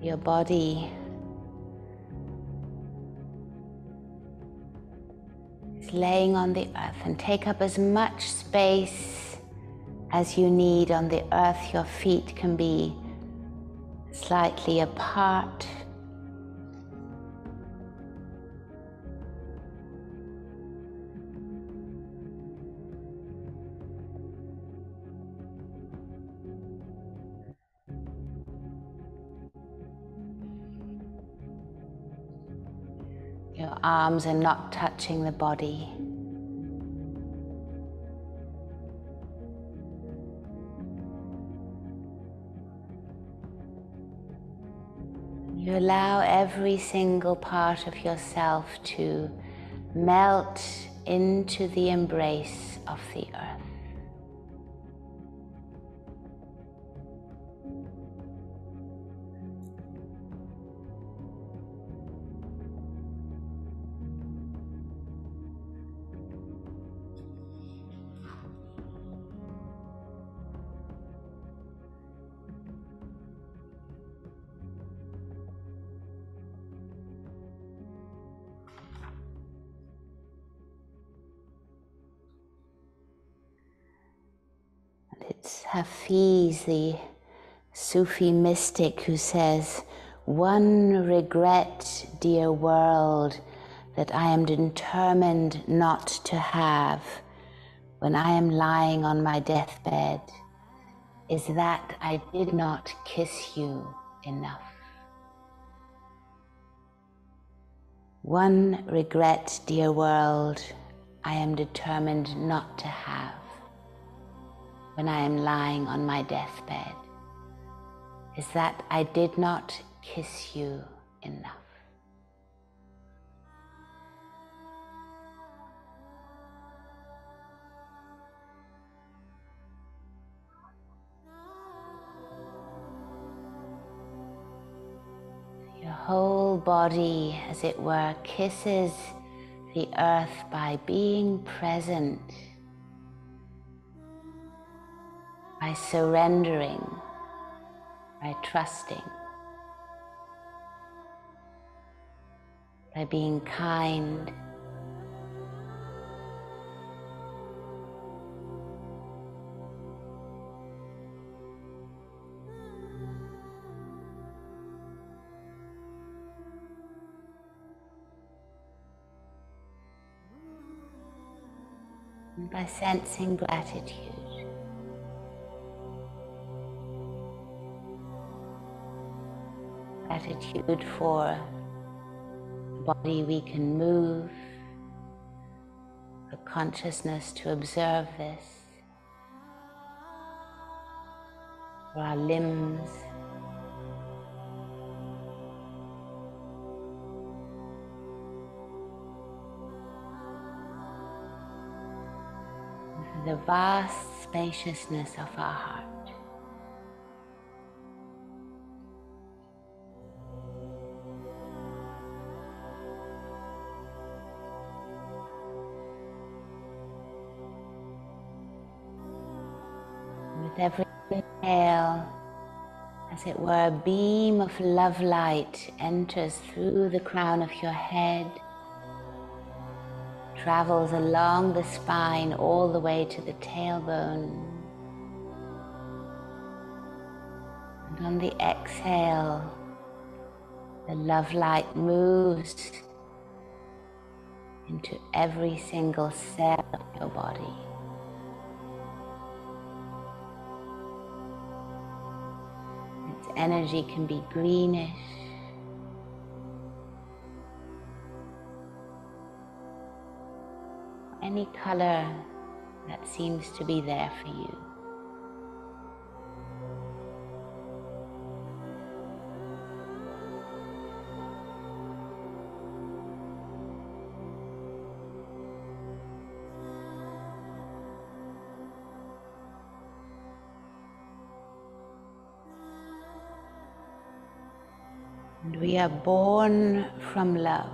Your body is laying on the earth, and take up as much space as you need on the earth. Your feet can be slightly apart. Your arms are not touching the body. You allow every single part of yourself to melt into the embrace of the earth. It's Hafiz, the Sufi mystic, who says, "One regret, dear world, that I am determined not to have when I am lying on my deathbed is that I did not kiss you enough." One regret, dear world, I am determined not to have when I am lying on my deathbed is that I did not kiss you enough. Your whole body, as it were, kisses the earth by being present, by surrendering, by trusting, by being kind. and by sensing gratitude. Gratitude for the body we can move, for consciousness to observe this, for our limbs, and for the vast spaciousness of our heart. With every inhale, as it were, a beam of love light enters through the crown of your head, travels along the spine all the way to the tailbone. And on the exhale, the love light moves into every single cell of your body. Its energy can be greenish, any color that seems to be there for you. And we are born from love.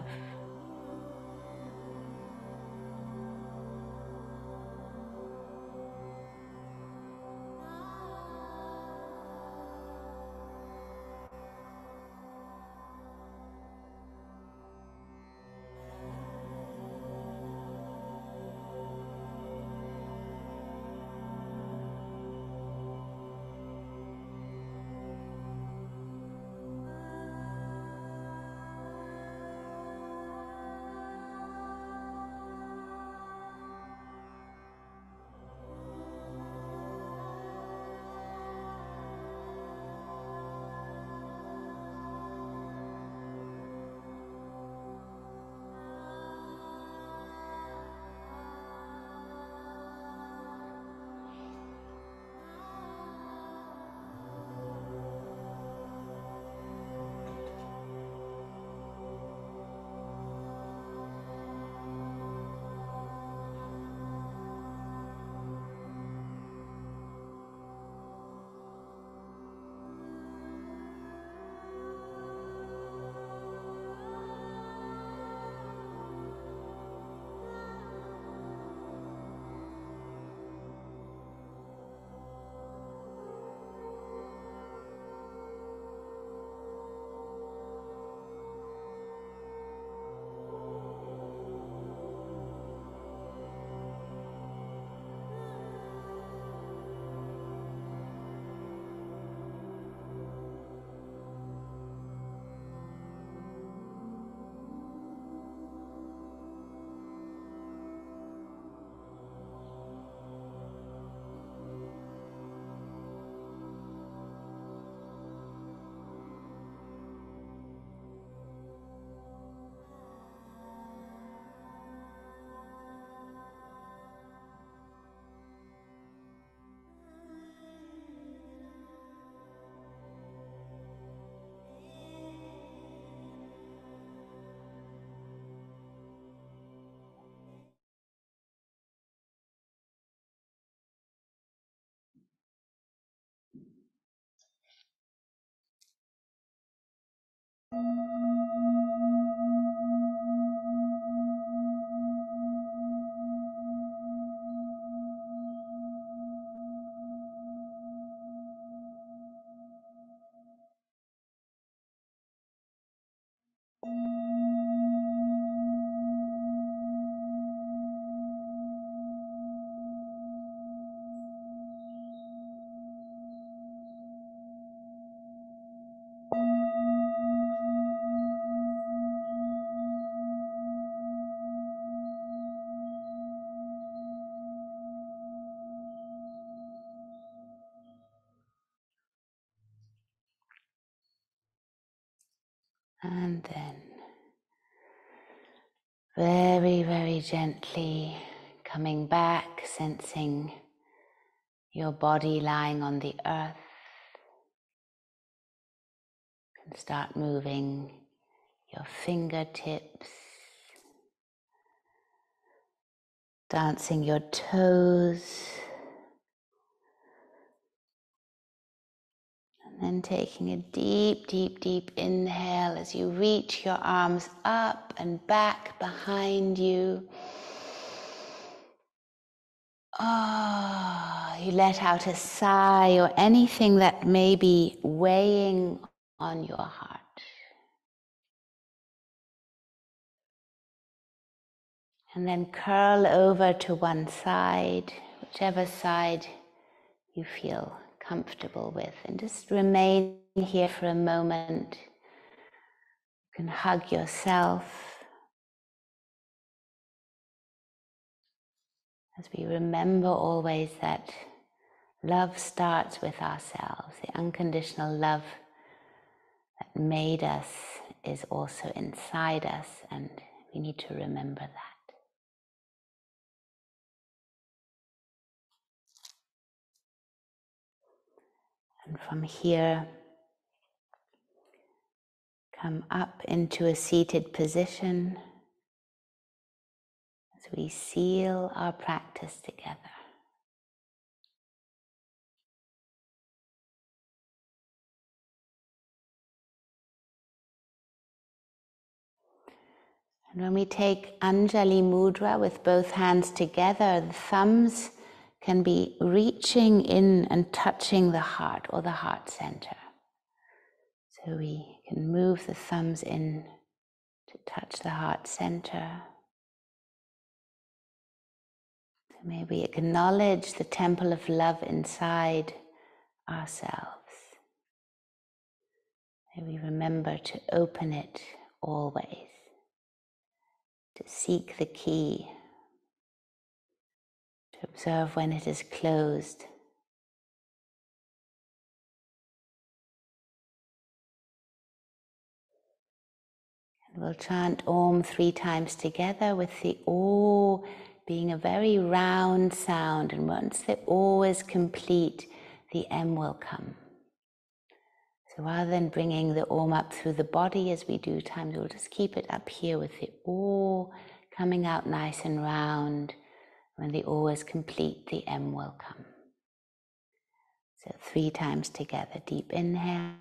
And then very, very gently coming back, sensing your body lying on the earth. You can start moving your fingertips, dancing your toes, and then taking a deep, deep, deep inhale as you reach your arms up and back behind you. You let out a sigh or anything that may be weighing on your heart. And then curl over to one side, whichever side you feel comfortable with, and just remain here for a moment. You can hug yourself as we remember always that love starts with ourselves. The unconditional love that made us is also inside us, and we need to remember that. And from here, come up into a seated position as we seal our practice together. And when we take Anjali Mudra with both hands together, the thumbs can be reaching in and touching the heart or the heart center. So we can move the thumbs in to touch the heart center. So may we acknowledge the temple of love inside ourselves. May we remember to open it always, to seek the key, to observe when it is closed. And we'll chant Om 3 times together, with the O being a very round sound, and once the O is complete, the M will come. So rather than bringing the Om up through the body as we do times, we'll just keep it up here with the O coming out nice and round. When the O is complete, the M will come. So 3 times together. Deep inhale.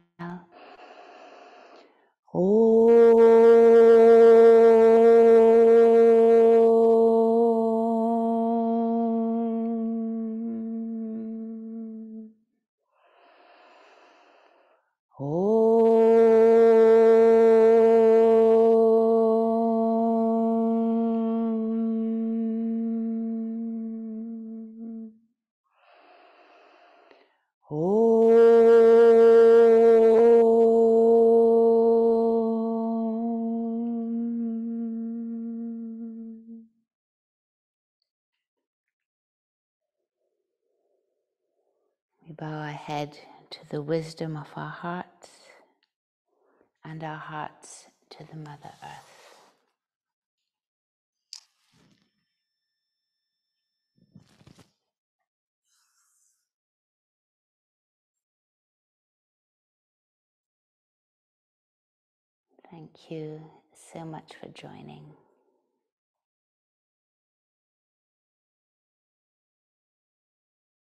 We bow our head to the wisdom of our hearts and our hearts to the Mother Earth. Thank you so much for joining.